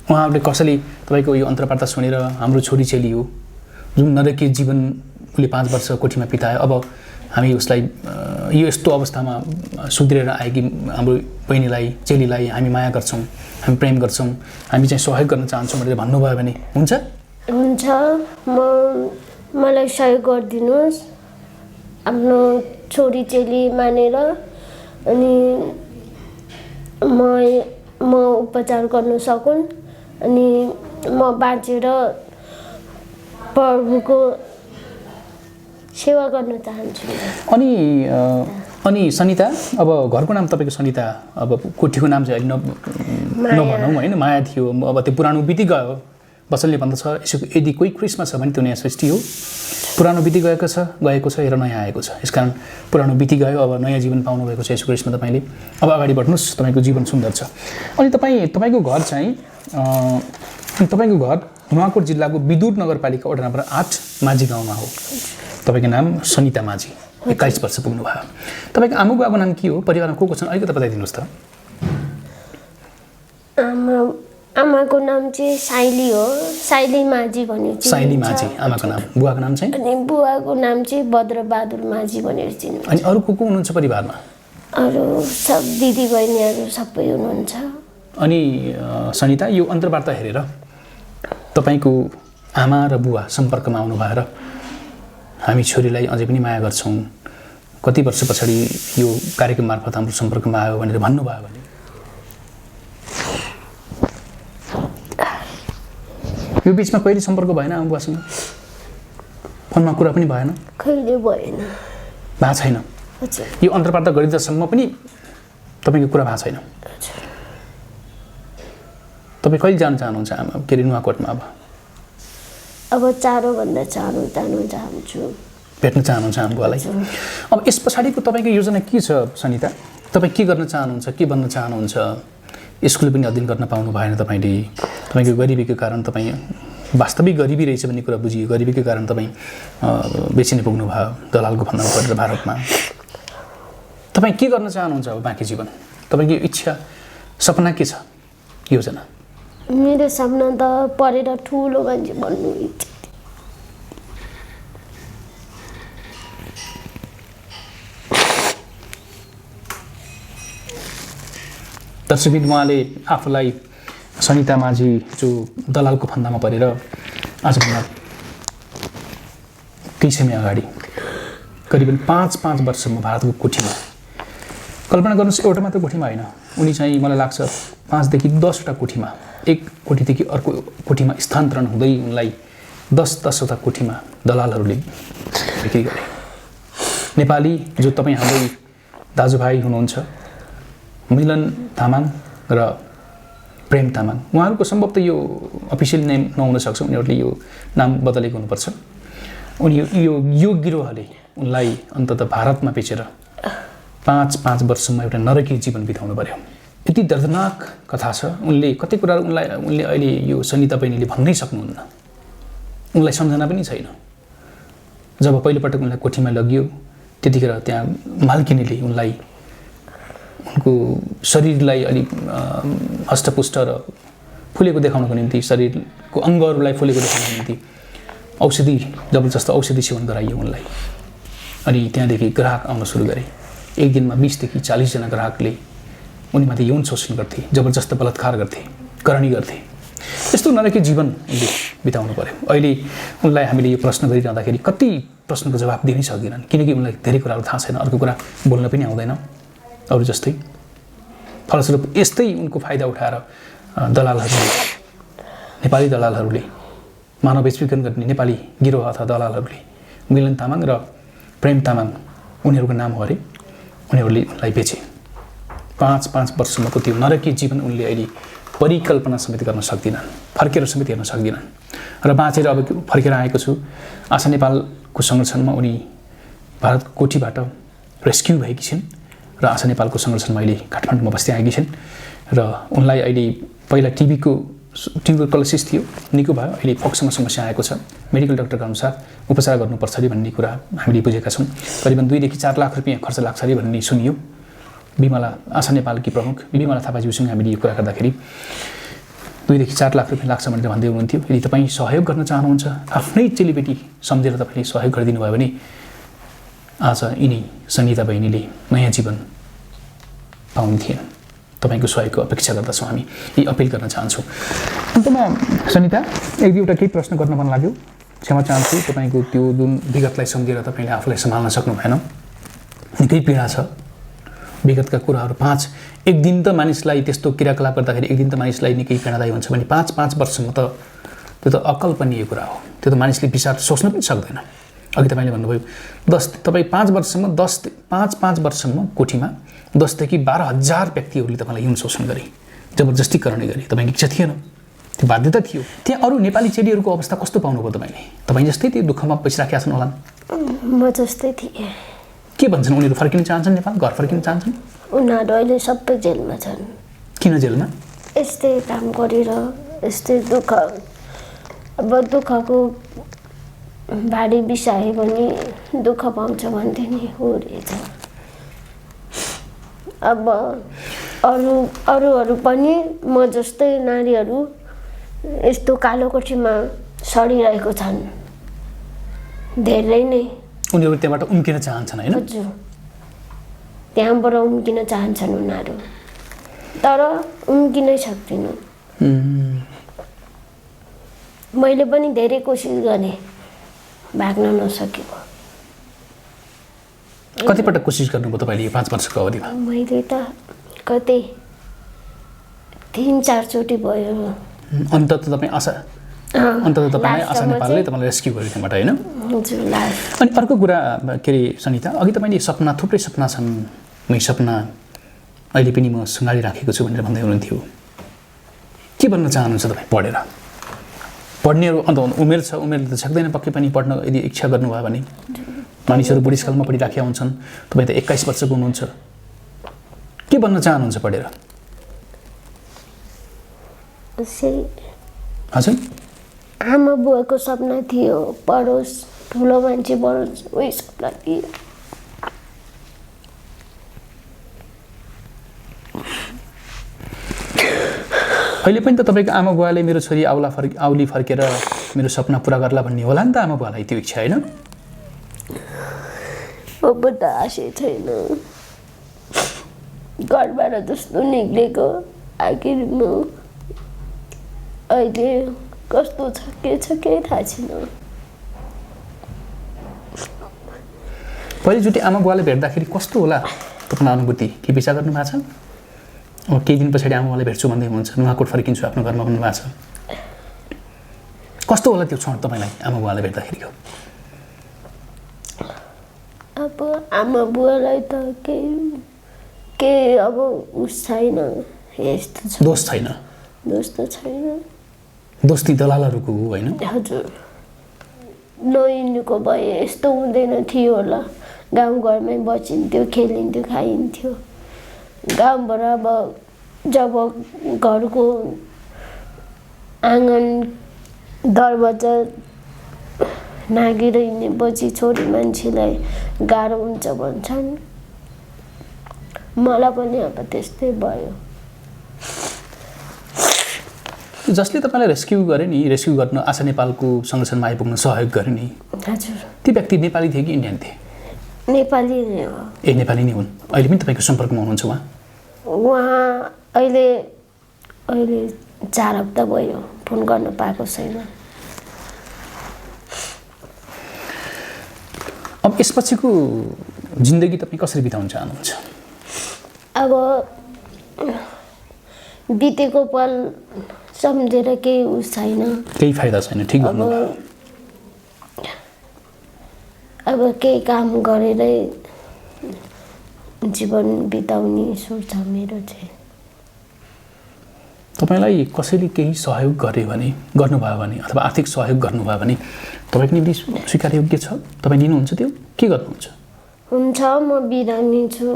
उहाँहरूले कसैले तपाईँको यो अन्तर्वार्ता सुनेर हाम्रो छोरी चेली हो जुन नरकीय जीवन उसले 5 वर्ष कोठीमा बितायो, अब हामी उसलाई यो यस्तो अवस्थामा सुध्रेर आएकी हाम्रो बहिनीलाई चेलीलाई हामी माया गर्छौँ, हामी प्रेम गर्छौँ, हामी चाहिँ सहयोग गर्न चाहन्छौँ भनेर भन्नुभयो भने हुन्छ? हुन्छ। मलाई सहयोग गरिदिनुहोस् आफ्नो छोरी चेली मानेर। अनि म उपचार गर्न सकुन् अनि म बाँचेर प्रभुको सेवा गर्न चाहन्छु। अनि सनिता, अब घरको नाम तपाईँको सनिता, अब कोठीको नाम चाहिँ अहिले नभनौँ होइन, माया थियो। अब त्यो पुरानो बिति गयो। बसलले भन्दछ यसो यदि कोही क्रिसमस छ भने त्यो नयाँ सृष्टि हो। पुरानो बिति गएको छ हेर नयाँ आएको छ। यसकारण पुरानो बिति गयो, अब नयाँ जीवन पाउनुभएको छ यसो क्रिसमा तपाईँले। अब अगाडि बढ्नुहोस्, तपाईँको जीवन सुन्दर छ। अनि तपाईँको घर चाहिँ तपाईँको घर नुवाकोट जिल्लाको विदुर नगरपालिका वडा नम्बर 8 माझी गाउँमा हो। तपाईँको नाम सनिता माझी, 21 वर्ष पुग्नुभयो। तपाईँको आमा बुवाको नाम के हो, परिवारमा को छन् अलिकति बताइदिनुहोस् त। आमाको नाम चाहिँ साइली हो, साइली माझी भनेर चिनिन्छ। साइली माझी आमाको नाम, बुवाको नाम चाहिँ? अनि बुवाको नाम चाहिँ भद्रबहादुर माझी भनेर चिनिन्छ। अनि अरू को हुनुहुन्छ परिवारमा? अरू सब दिदी बहिनीहरू सबै हुनुहुन्छ। अनि सनिता, यो अन्तर्वार्ता हेरेर तपाईँको आमा र बुवा सम्पर्कमा आउनु भएर हामी छोरीलाई अझै पनि माया गर्छौँ, कति वर्ष पछाडि यो कार्यक्रम मार्फत हाम्रो सम्पर्कमा आयो भनेर भन्नुभयो भने यो बिचमा कहिले सम्पर्क भएन आमा बुवासँग? फोनमा कुरा पनि भएन? कहिले भएन। भएको छैन? हजुर। यो अन्तर्वार्ता गरिँदासम्म पनि तपाईँको कुरा भएको छैन? हजुर। तपाईँ कहिले जान चाहनुहुन्छ आमा के अरे नुवाकोटमा? अब चाँडोभन्दा चाँडो जानु चाहन्छु। भेट्न चाहनुहुन्छ आमा बुवालाई? अब यस पछाडिको तपाईँको योजना के छ सनिता? तपाईँ के गर्न चाहनुहुन्छ, के बन्न चाहनुहुन्छ? स्कुल पनि अध्ययन गर्न पाउनु भएन तपाईँले, तपाईँको गरिबीको कारण तपाईँ वास्तविक गरिबी रहेछ भन्ने कुरा बुझियो, गरिबीको कारण तपाईँ बेचिन पुग्नुभयो दलालको फन्दामा परेर भारतमा। तपाईँ के गर्न चाहनुहुन्छ अब बाँकी जीवन? तपाईँको इच्छा सपना के छ, योजना? मेरो सपना त पढेर ठुलो मान्छे बन्नु इच्छा। दर्शकबिन उहाँले आफूलाई सनिता माझी जो दलालको फन्दामा परेर आजभन्दा केही समय अगाडि करिबन 5 वर्षसम्म भारतको कोठीमा, कल्पना गर्नुहोस्, एउटा मात्र कोठीमा होइन, उनी चाहिँ मलाई लाग्छ 5 देखि 10वटा कोठीमा, एक कोठीदेखि अर्को कोठीमा स्थानान्तरण हुँदै उनलाई 10-10वटा कोठीमा दलालहरूले बिक्री गरे। नेपाली जो तपाईँ हाम्रै दाजुभाइ हुनुहुन्छ, मिलन तामाङ र प्रेम तामाङ, उहाँहरूको सम्भवतः यो अफिसियल नेम नहुन सक्छ, उनीहरूले यो नाम बदलेको हुनुपर्छ। उनी यो गिरोहले उनलाई अन्ततः भारतमा बेचेर 5 वर्षसम्म एउटा नरकीय जीवन बिताउनु पर्यो। यति दर्दनाक कथा छ। उनले कति कुरा उनले अहिले यो सनिता बहिनीले भन्नै सक्नुहुन्न, उनलाई सम्झना पनि छैन। जब पहिलोपटक उनलाई कोठीमा लगियो त्यतिखेर त्यहाँ मालकिनीले उनलाई उनको शरीरलाई अलिक हष्टपुष्ट र फुलेको देखाउनको निम्ति, शरीरको अङ्गहरूलाई फुलेको देखाउनको निम्ति जबरजस्त औषधि सेवन गराइयो उनलाई। अनि त्यहाँदेखि ग्राहक आउन सुरु गरे। एक दिनमा 20 देखि 40 जना ग्राहकले उनीमाथि यौन शोषण गर्थे, जबरजस्त बलात्कार गर्थे, करणी गर्थे। यस्तो नरकीय जीवन उनले बिताउनु पर्यो। अहिले उनलाई हामीले यो प्रश्न गरिरहँदाखेरि कति प्रश्नको जवाब दिनै सक्दैनन्, किनकि उनलाई धेरै कुराहरू थाहा छैन, अर्को कुरा बोल्न पनि आउँदैन अरू जस्तै। फलस्वरूप यस्तै उनको फाइदा उठाएर दलालहरूले, नेपाली दलालहरूले, मानव बेचबिखन गर्ने नेपाली गिरोह अथवा दलालहरूले मिलन तामाङ र प्रेम तामाङ, उनीहरूको नाम हो अरे, उनीहरूले उनलाई बेचे। 5 वर्षसम्मको त्यो नरकीय जीवन उनले अहिले परिकल्पना समेत गर्न सक्दिनन्, फर्केर समेत हेर्न सक्दिनन्। र बाँचेर अब फर्केर आएको छु। आशा नेपालको संरक्षणमा उनी भारतको कोठीबाट रेस्क्यु भएकी छिन् र आशा नेपालको संरक्षणमा अहिले काठमाडौँमा बस्दै आएकी छिन्। र उनलाई अहिले पहिला टिबीको ट्युबरकुलोसिस थियो, निको भयो, अहिले फोक्सोमा समस्या आएको छ। मेडिकल डाक्टरका अनुसार उपचार गर्नुपर्छ अरे भन्ने कुरा हामीले बुझेका छौँ। करिबन 2 देखि 4 लाख रुपियाँ खर्च लाग्छ अरे भन्ने सुनियो। बिमला, आशा नेपालकी प्रमुख बिमला थापाज्यूसँग हामीले यो कुरा गर्दाखेरि 2 देखि 4 लाख रुपियाँ लाग्छ भनेर भन्दै हुनुहुन्थ्यो। यदि तपाईँ सहयोग गर्न चाहनुहुन्छ, आफ्नै चेलीबेटी सम्झेर तपाईँले सहयोग गरिदिनु भयो भने आज यिनी सनिता बहिनीले नयाँ जीवन पाउँथिन्। तपाईँको सहयोगको अपेक्षा गर्दछौँ, हामी यही अपिल गर्न चाहन्छौँ। अन्तमा सनिता, एक दुईवटा केही प्रश्न गर्न मन लाग्यो, क्षमा चाहन्छु। तपाईँको त्यो जुन विगतलाई सम्झेर तपाईँले आफूलाई सम्हाल्न सक्नु भएन, निकै पीडा छ विगतका कुराहरू। एक दिन त मानिसलाई त्यस्तो क्रियाकलाप गर्दाखेरि एक दिन त मानिसलाई निकै पीडादायी हुन्छ भने 5 वर्षसम्म त त्यो त अकल्पनीय कुरा हो। त्यो त मानिसले विचार सोच्न पनि सक्दैन। अघि तपाईँले भन्नुभयो तपाईँ 5 वर्षसम्म कोठीमा 10 देखि 12,000 व्यक्तिहरूले तपाईँलाई यौन शोषण गरे, जबरजस्ती करणी गरे। तपाईँको इच्छा थिएन, त्यो बाध्यता थियो। त्यहाँ अरू नेपाली चेलीहरूको अवस्था कस्तो पाउनुभयो तपाईँले? तपाईँ जस्तै त्यो दुःखमा बसिराखेका छन् होला? म जस्तै थिएँ। के भन्छन् उनीहरू? फर्किन चाहन्छन् नेपाल, घर फर्किन चाहन्छन्? उनीहरू अहिले सबै जेलमा छन्। किन जेलमा? यस्तै काम गरेर, यस्तै दुःख, अब दुःखको भारी बिसायो भने दुःख पाउँछ भन्थे नि, हो रहेछ। अब अरूहरू पनि म जस्तै नारीहरू यस्तो कालो कोठीमा सडिरहेको छन् धेरै नै। उनीहरू त्यहाँबाट उम्किन चाहन्छन् हैन? हजुर, त्यहाँबाट उम्किन चाहन्छन् उनीहरू, तर उम्किनै सक्दिनँ। मैले पनि धेरै कोसिस गरेँ, भाग्न नसकेको। कतिपटक कोसिस गर्नुभयो तपाईँले यो 5 वर्षको अवधिमा? मैले त कतै 3-4 चोटि भयो। अन्ततः तपाईँलाई आशा नेपालले तपाईँलाई रेस्क्यु गर्यो त्यहाँबाट हैन? हजुर, लास्ट। अनि अर्को कुरा के अरे सनिता, अघि तपाईँले सपना, थुप्रै सपना छन्, मै सपना अहिले पनि म सँगालिराखेको छु भनेर भन्दै हुनुहुन्थ्यो। के भन्न चाहनुहुन्छ तपाईँ पढेर? पढ्नेहरू अन्त उमेर छ, उमेरले त सक्दैन पक्कै पनि पढ्न। यदि इच्छा गर्नुभयो भने मानिसहरू बुढेसकालमा पढिराखेका हुन्छन्, तपाईँ त 21 वर्षको हुनुहुन्छ। के भन्न चाहनुहुन्छ पढेर? हजुर, आमा बुवाको सपना थियो पढोस्, ठुलो मान्छे बनोस्, उही सपना थियो। अहिले पनि त तपाईँको आमा बुवाले मेरो छोरी आउली फर्केर मेरो सपना पुरा गर्ला भन्ने होला नि त आमा बुवालाई त्यो इच्छा होइन? अब त आशै छैन। घरबाट जस्तो निक्लेको आखिर म अहिले कस्तो छ के केही थाहा छैन। पहिलोचोटि आमा बुवाले भेट्दाखेरि कस्तो होला तपाईँको अनुभूति? के विचार गर्नु भएको छ? अब केही दिन पछाडि आमा बुवाले भेट्छु भन्दै हुनुहुन्छ, नुवाकोट फर्किन्छु आफ्नो घरमा भन्नुभएको छ। कस्तो होला त्यो क्षण तपाईँलाई आमा बुवाले भेट्दाखेरिको? अब आमा बुवालाई त केही अब उस छैन, यस्तो छ। दोष छैन? दोष त छैन। दोस्ती दलालहरूको हो होइन? हजुर, नहिँडेको भए यस्तो हुँदैन थियो होला। गाउँघरमै बसिन्थ्यो, खेलिन्थ्यो, खाइन्थ्यो। गाउँबाट अब जब घरको आँगन दरवाजा नागेर हिँडेपछि छोरी मान्छेलाई गाह्रो हुन्छ भन्छन्। मलाई पनि अब त्यस्तै भयो। जसले तपाईँलाई रेस्क्यु गरे नि, रेस्क्यु गर्न आशा नेपालको संगठनमा आइपुग्न सहयोग गरे नि, हजुर, ती व्यक्ति नेपाली थिए कि इन्डियन थिए? नेपाली नै हो। ए, नेपाली नै हुन्। अहिले पनि तपाईँको सम्पर्कमा हुनुहुन्छ उहाँ? उहाँ अहिले 4 हप्ता भयो, फोन गर्न पाएको छैन। अब यसपछिको जिन्दगी तपाईँ कसरी बिताउन चाहनुहुन्छ? अब बितेको पल सम्झेर केही उस छैन, केही फाइदा छैन। ठिक भन्नुभयो। अब केही काम गरेरै जीवन बिताउने सोच छ मेरो चाहिँ। तपाईँलाई कसैले केही सहयोग गर्नुभयो भने अथवा आर्थिक सहयोग गर्नुभयो भने तपाईँको निम्ति स्वीकार्योग्य छ? तपाईँ लिनुहुन्छ त्यो? के गर्नुहुन्छ? हुन्छ, म बिरामी छु,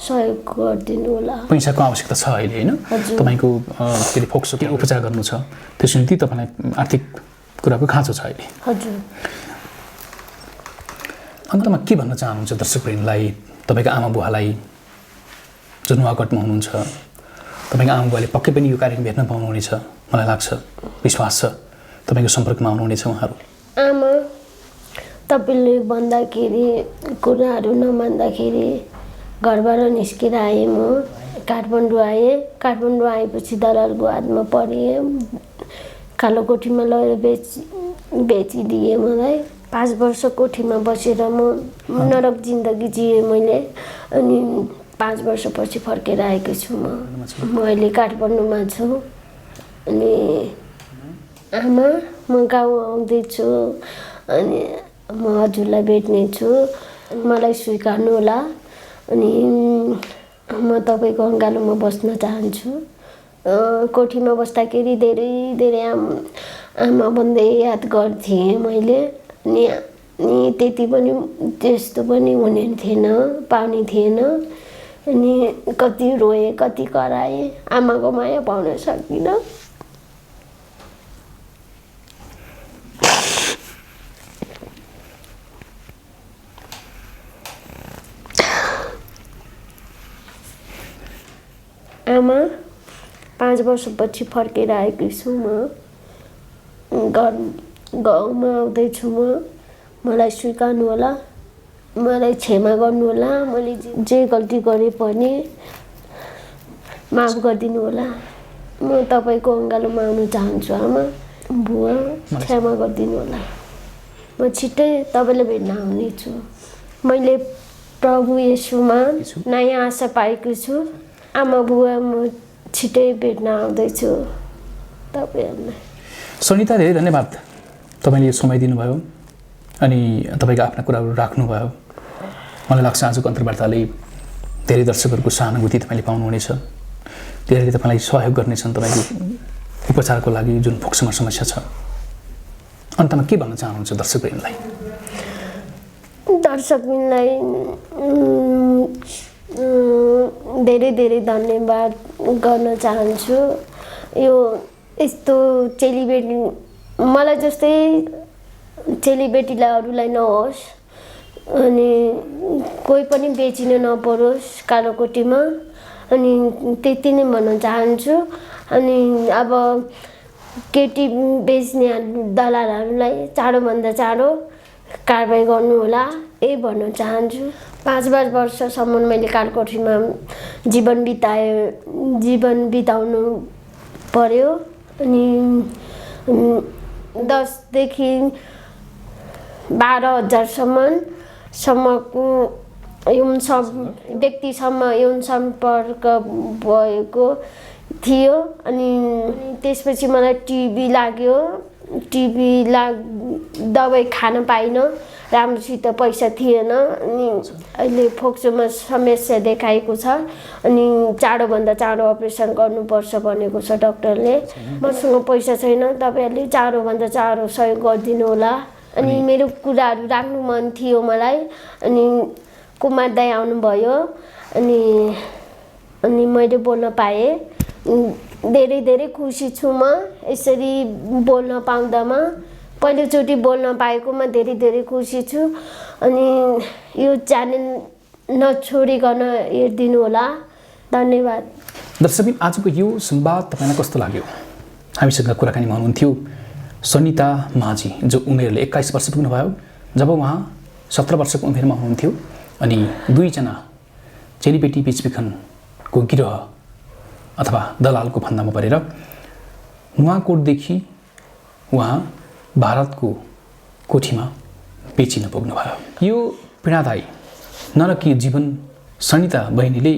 सहयोग गरिदिनु होला। पैसाको आवश्यकता छ अहिले होइन? तपाईँको के अरे फोक्सो उपचार गर्नु छ, त्यस निम्ति तपाईँलाई आर्थिक कुराको खाँचो छ अहिले। हजुर। अन्तमा के भन्न चाहनुहुन्छ दर्शकवृन्दलाई, तपाईँको आमा बुवालाई जो नुवाकोटमा हुनुहुन्छ? तपाईँको आमा बुवाले पक्कै पनि यो कार्यक्रम हेर्न पाउनुहुनेछ, मलाई लाग्छ, विश्वास छ तपाईँको सम्पर्कमा आउनुहुनेछ उहाँहरू। आमा, तपाईँले भन्दाखेरि कुराहरू नमान्दाखेरि घरबाट निस्केर आएँ। म काठमाडौँ आएँ। काठमाडौँ आएपछि दलालको हातमा परेँ। कालो कोठीमा लगेर बेचिदिए मलाई। 5 वर्ष कोठीमा बसेर म नरक जिन्दगी जिएँ मैले। अनि 5 वर्षपछि फर्केर आएको छु। म अहिले काठमाडौँमा छु। अनि आमा, म गाउँ आउँदैछु अनि म हजुरलाई भेट्नेछु, मलाई स्वीकार्नु होला। अनि म तपाईँको अँगालोमा बस्न चाहन्छु। कोठीमा बस्दाखेरि धेरै आमा भन्दै याद गर्थेँ मैले। अनि त्यति पनि त्यस्तो पनि हुने थिएन, पाउने थिएन। अनि कति रोएँ, कति कराएँ, आमाको माया पाउन सकिनँ। आमा, 5 वर्षपछि फर्केर आएको छु म। गाउँमा आउँदैछु म। मलाई स्वीकार्नु होला, मलाई क्षमा गर्नु होला। मैले जे गल्ती गरेँ पनि माफ गरिदिनु होला। म तपाईँको अँगालोमा आउन चाहन्छु आमा। बुवा, क्षमा गरिदिनु होला। म छिट्टै तपाईँले भेट्न आउनेछु। मैले प्रभु येशूमा नयाँ आशा पाएको छु। आमा बुवा, म छिट्टै भेट्न आउँदैछु तपाईँहरूलाई। सनिता, धेरै धन्यवाद तपाईँले यो समय दिनुभयो अनि तपाईँको आफ्ना कुराहरू राख्नुभयो। मलाई लाग्छ आजको अन्तर्वार्ताले धेरै दर्शकहरूको सहानुभूति तपाईँले पाउनुहुनेछ। धेरैले तपाईँलाई सहयोग गर्नेछन् तपाईँको उपचारको लागि जुन फोक्सोमा समस्या छ। अन्तमा के भन्न चाहनुहुन्छ दर्शकवृन्दलाई? दर्शकवृन्दलाई धेरै धन्यवाद गर्न चाहन्छु। यो यस्तो चेलीबेटी, मलाई जस्तै चेलीबेटीलाई अरूलाई नहोस् अनि कोही पनि बेचिन नपरोस् कालोकोटीमा। अनि त्यति नै भन्न चाहन्छु। अनि अब केटी बेच्ने दलालहरूलाई चाँडोभन्दा चाँडो कारबाही गर्नु होला यही भन्न चाहन्छु। 5 वर्षसम्म मैले कालकोठीमा जीवन बिताउनु पर्यो। अनि 10 देखि 12 हजारसम्मको व्यक्तिसम्म यौन सम्पर्क भएको थियो। अनि त्यसपछि मलाई टिबी लाग्यो। दबाई खान पाइनँ, राम्रोसित पैसा थिएन। अनि अहिले फोक्सोमा समस्या देखाएको छ। अनि चाँडोभन्दा चाँडो अपरेसन गर्नुपर्छ भनेको छ डाक्टरले। मसँग पैसा छैन, तपाईँहरूले चाँडोभन्दा चाँडो सहयोग गरिदिनु होला। अनि मेरो कुराहरू राख्नु मन थियो मलाई। अनि कुमार दाइ आउनुभयो, अनि मैले बोल्न पाएँ। धेरै धेरै खुसी छु म यसरी बोल्न पाउँदामा। पहिलोचोटि बोल्न पाएकोमा धेरै धेरै खुसी छु। अनि यो च्यानल नछोडिकन हेरिदिनु होला। धन्यवाद। दर्शकबिन, आजको यो संवाद तपाईँलाई कस्तो लाग्यो? हामीसँग कुराकानीमा हुनुहुन्थ्यो सनिता माझी, जो उमेरले 21 वर्ष पुग्नुभयो जब उहाँ 17 वर्षको उमेरमा हुनुहुन्थ्यो। अनि 2 जना चेलीबेटी बेचबिखनको गिरोह अथवा दलालको फन्दामा परेर नुवाकोटदेखि उहाँ भारतको कोठीमा बेचिन पुग्नुभयो। यो पीडादायी नरकीय जीवन सनिता बहिनीले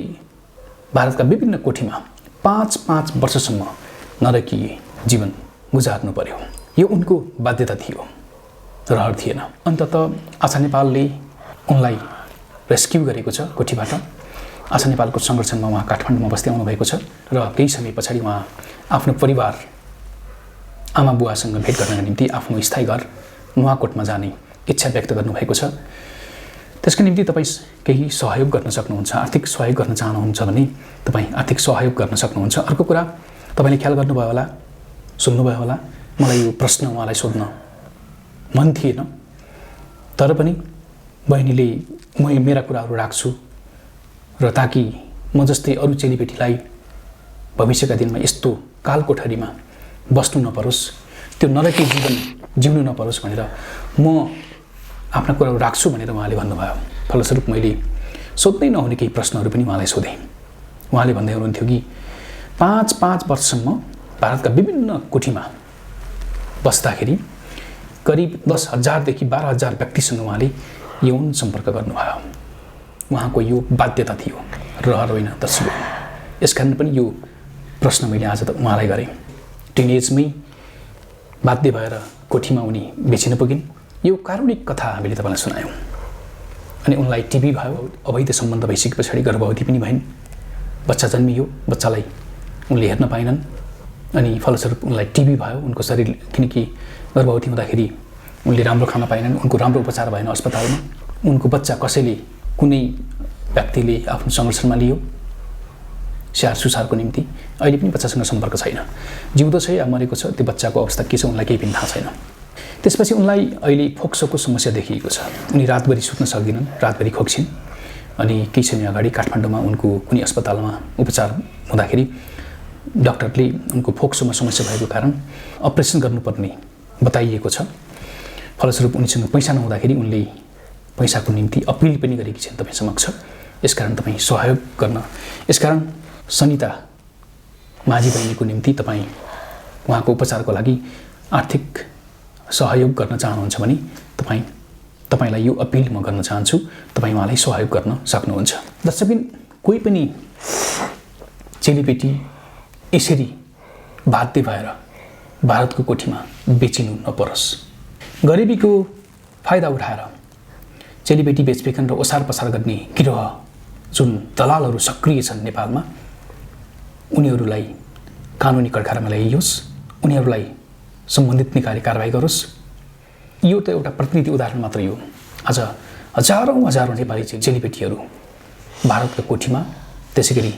भारतका विभिन्न कोठीमा 5 वर्षसम्म नरकीय जीवन गुजार्नु पर्यो। यो उनको बाध्यता थियो, रहर थिएन। अन्ततः आशा नेपालले उनलाई रेस्क्यु गरेको छ कोठीबाट। आशा नेपालको संरक्षणमा उहाँ काठमाडौँमा बस्दै आउनुभएको छ र केही समय पछाडि उहाँ आफ्नो परिवार आमा बुवासँग भेट गर्नका निम्ति आफ्नो स्थायी घर नुवाकोटमा जाने इच्छा व्यक्त गर्नुभएको छ। त्यसको निम्ति तपाईँ केही सहयोग गर्न सक्नुहुन्छ। आर्थिक सहयोग गर्न चाहनुहुन्छ भने तपाईँ आर्थिक सहयोग गर्न सक्नुहुन्छ। अर्को कुरा, तपाईँले ख्याल गर्नुभयो होला, सुन्नुभयो होला, मलाई यो प्रश्न उहाँलाई सोध्न मन थिएन, तर पनि बहिनीले म मेरा कुराहरू राख्छु र ताकि म जस्तै अरू चेलीबेटीलाई भविष्यका दिनमा यस्तो कालकोठरीमा बस्नु नपरोस्, त्यो नरकीय जीवन जिउनु नपरोस् भनेर म आफ्ना कुराहरू राख्छु भनेर उहाँले भन्नुभयो। फलस्वरूप मैले सोध्नै नहुने केही प्रश्नहरू पनि उहाँलाई सोधेँ। उहाँले भन्दै हुनुहुन्थ्यो कि 5 वर्षसम्म भारतका विभिन्न कोठीमा बस्दाखेरि करिब 10,000 देखि 12,000 व्यक्तिसँग उहाँले यौन सम्पर्क गर्नुभयो। उहाँको यो बाध्यता थियो, रहर होइन दर्शक। यसकारण पनि यो प्रश्न मैले आज त उहाँलाई गरेँ। टिनेजमै बाध्य भएर कोठीमा उनी बेचिन पुगिन्। यो कारुणिक कथा हामीले तपाईँलाई सुनायौँ। अनि उनलाई टिबी भयो, अवैध सम्बन्ध भइसके पछाडि गर्भवती पनि भइन्। बच्चा जन्मियो, बच्चालाई उनले हेर्न पाएनन्। अनि फलस्वरूप उनलाई टिबी भयो। उनको शरीर, किनकि गर्भवती हुँदाखेरि उनले राम्रो खान पाएनन्, उनको राम्रो उपचार भएन अस्पतालमा। उनको बच्चा कसैले, कुनै व्यक्तिले आफ्नो संरक्षणमा लियो स्याहार सुसारको निम्ति। अहिले पनि बच्चासँग सम्पर्क छैन, जिउँदो छ या मरेको छ, त्यो बच्चाको अवस्था के छ उनलाई केही पनि थाहा छैन। त्यसपछि उनलाई अहिले फोक्सोको समस्या देखिएको छ। उनी रातभरि सुत्न सक्दिनन्, रातभरि खोक्छिन्। अनि केही समय अगाडि काठमाडौँमा उनको कुनै अस्पतालमा उपचार हुँदाखेरि डाक्टरले उनको फोक्सोमा समस्या भएको कारण अपरेसन गर्नुपर्ने बताइएको छ। फलस्वरूप उनीसँग पैसा नहुँदाखेरि उनले पैसाको निम्ति अपिल पनि गरेकी छिन् तपाईँ समक्ष। यसकारण तपाईँ सहयोग गर्न, यसकारण सनिता माझी बहिनीको निम्ति तपाईँ उहाँको उपचारको लागि आर्थिक सहयोग गर्न चाहनुहुन्छ भने तपाईँलाई यो अपिल म गर्न चाहन्छु, तपाईँ उहाँलाई सहयोग गर्न सक्नुहुन्छ। दर्शकबिन, कोही पनि चेलीबेटी यसरी बाध्य भएर भारतको कोठीमा बेचिनु नपरोस्। गरिबीको फाइदा उठाएर चेलीबेटी बेचबिखन र ओसार पसार गर्ने गिरोह जुन दलालहरू सक्रिय छन् नेपालमा, उनीहरूलाई कानुनी कठघरामा ल्याइयोस्, उनीहरूलाई सम्बन्धित निकायले कारबाही गरोस्। यो त एउटा प्रतिनिधि उदाहरण मात्रै हो। आज हजारौँ नेपाली चेलीबेटीहरू भारतको कोठीमा, त्यसै गरी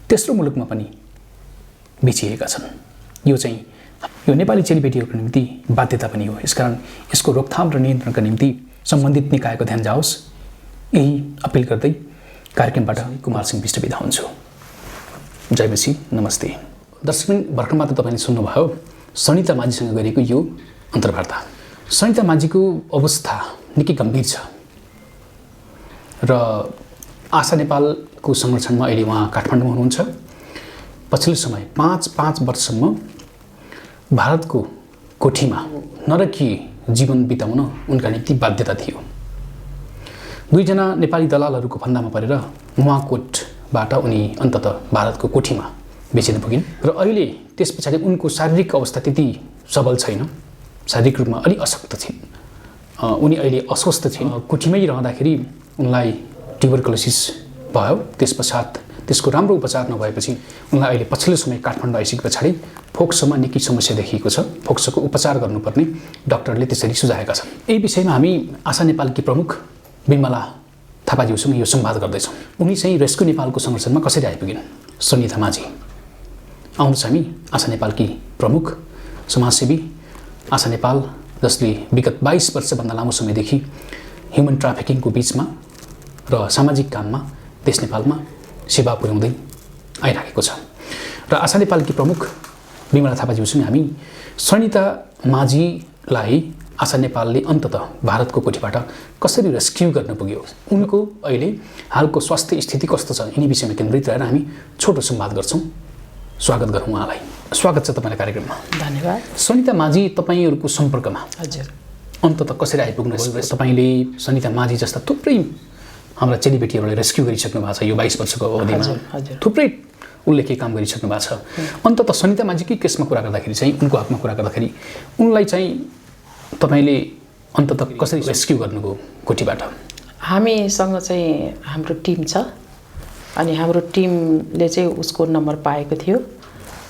तेस्रो मुलुकमा पनि बेचिएका छन्। यो चाहिँ यो नेपाली चेलीबेटीहरूको निम्ति बाध्यता पनि हो। यसकारण यसको रोकथाम र नियन्त्रणका निम्ति सम्बन्धित निकायको ध्यान जाओस्, यही अपिल गर्दै कार्यक्रमबाट कुमार सिंह विष्ट बिदा हुन्छु। जयमसी नमस्ते। दर्शकबिन भर्खर मात्र तपाईँले सुन्नुभयो सनिता माझीसँग गरेको यो अन्तर्वार्ता। सनिता माझीको अवस्था निकै गम्भीर छ र आशा नेपालको संरक्षणमा अहिले उहाँ काठमाडौँमा हुनुहुन्छ। पछिल्लो समय 5 वर्षसम्म भारतको कोठीमा नरकीय जीवन बिताउन उनका निम्ति बाध्यता थियो। 2 जना नेपाली दलालहरूको फन्दामा परेर नुवाकोटबाट उनी अन्ततः भारतको कोठीमा बेचिन पुगिन् र अहिले त्यस पछाडि उनको शारीरिक अवस्था त्यति सबल छैन, शारीरिक रूपमा अलि अशक्त थिइन्। उनी अहिले अस्वस्थ थिइन्। कोठीमै रहँदाखेरि उनलाई ट्युबरकुलोसिस भयो। त्यस पश्चात त्यसको राम्रो उपचार नभएपछि उनलाई अहिले पछिल्लो समय काठमाडौँ आइसके पछाडि फोक्सोमा निकै समस्या देखिएको छ। फोक्सोको उपचार गर्नुपर्ने डाक्टरले त्यसरी सुझाएका छन्। यही विषयमा हामी आशा नेपालकी प्रमुख बिमला थापाज्यूसँग यो संवाद गर्दैछौँ। उनी चाहिँ रेस्क्यु नेपालको संरक्षणमा कसरी आइपुगिन्? सनिता माझी आउनुहोस् हामी आशा नेपालकी प्रमुख समाजसेवी आशा नेपाल, जसले विगत 22 वर्षभन्दा लामो समयदेखि ह्युमन ट्राफिकिङको बिचमा र सामाजिक काममा देश नेपालमा सेवा पुर्याउँदै आइराखेको छ। र आशा नेपालकी प्रमुख बिमला थापाज्यूसँग हामी सनिता माझीलाई आशा नेपालले अन्ततः भारतको कोठीबाट कसरी रेस्क्यु गर्न पुग्यो, उनको अहिले हालको स्वास्थ्य स्थिति कस्तो छ, यिनी विषयमा केन्द्रित रहेर हामी छोटो संवाद गर्छौँ। स्वागत गरौँ उहाँलाई। स्वागत छ तपाईँलाई कार्यक्रममा। धन्यवाद। सनिता माझी तपाईँहरूको सम्पर्कमा हजुर अन्ततः कसरी आइपुग्नु? तपाईँले सनिता माझी जस्ता थुप्रै हाम्रा चेलीबेटीहरूलाई रेस्क्यु गरिसक्नु भएको छ यो 22 वर्षको अवधिमा। थुप्रै उल्लेख्य काम गरिसक्नु भएको छ। अन्ततः सनिता माझीकै केसमा कुरा गर्दाखेरि चाहिँ, उनको हकमा कुरा गर्दाखेरि उनलाई चाहिँ तपाईँले अन्ततः कसरी रेस्क्यु गर्नुभयो कोठीबाट? हामीसँग चाहिँ हाम्रो टिम छ अनि हाम्रो टिमले चाहिँ उसको नम्बर पाएको थियो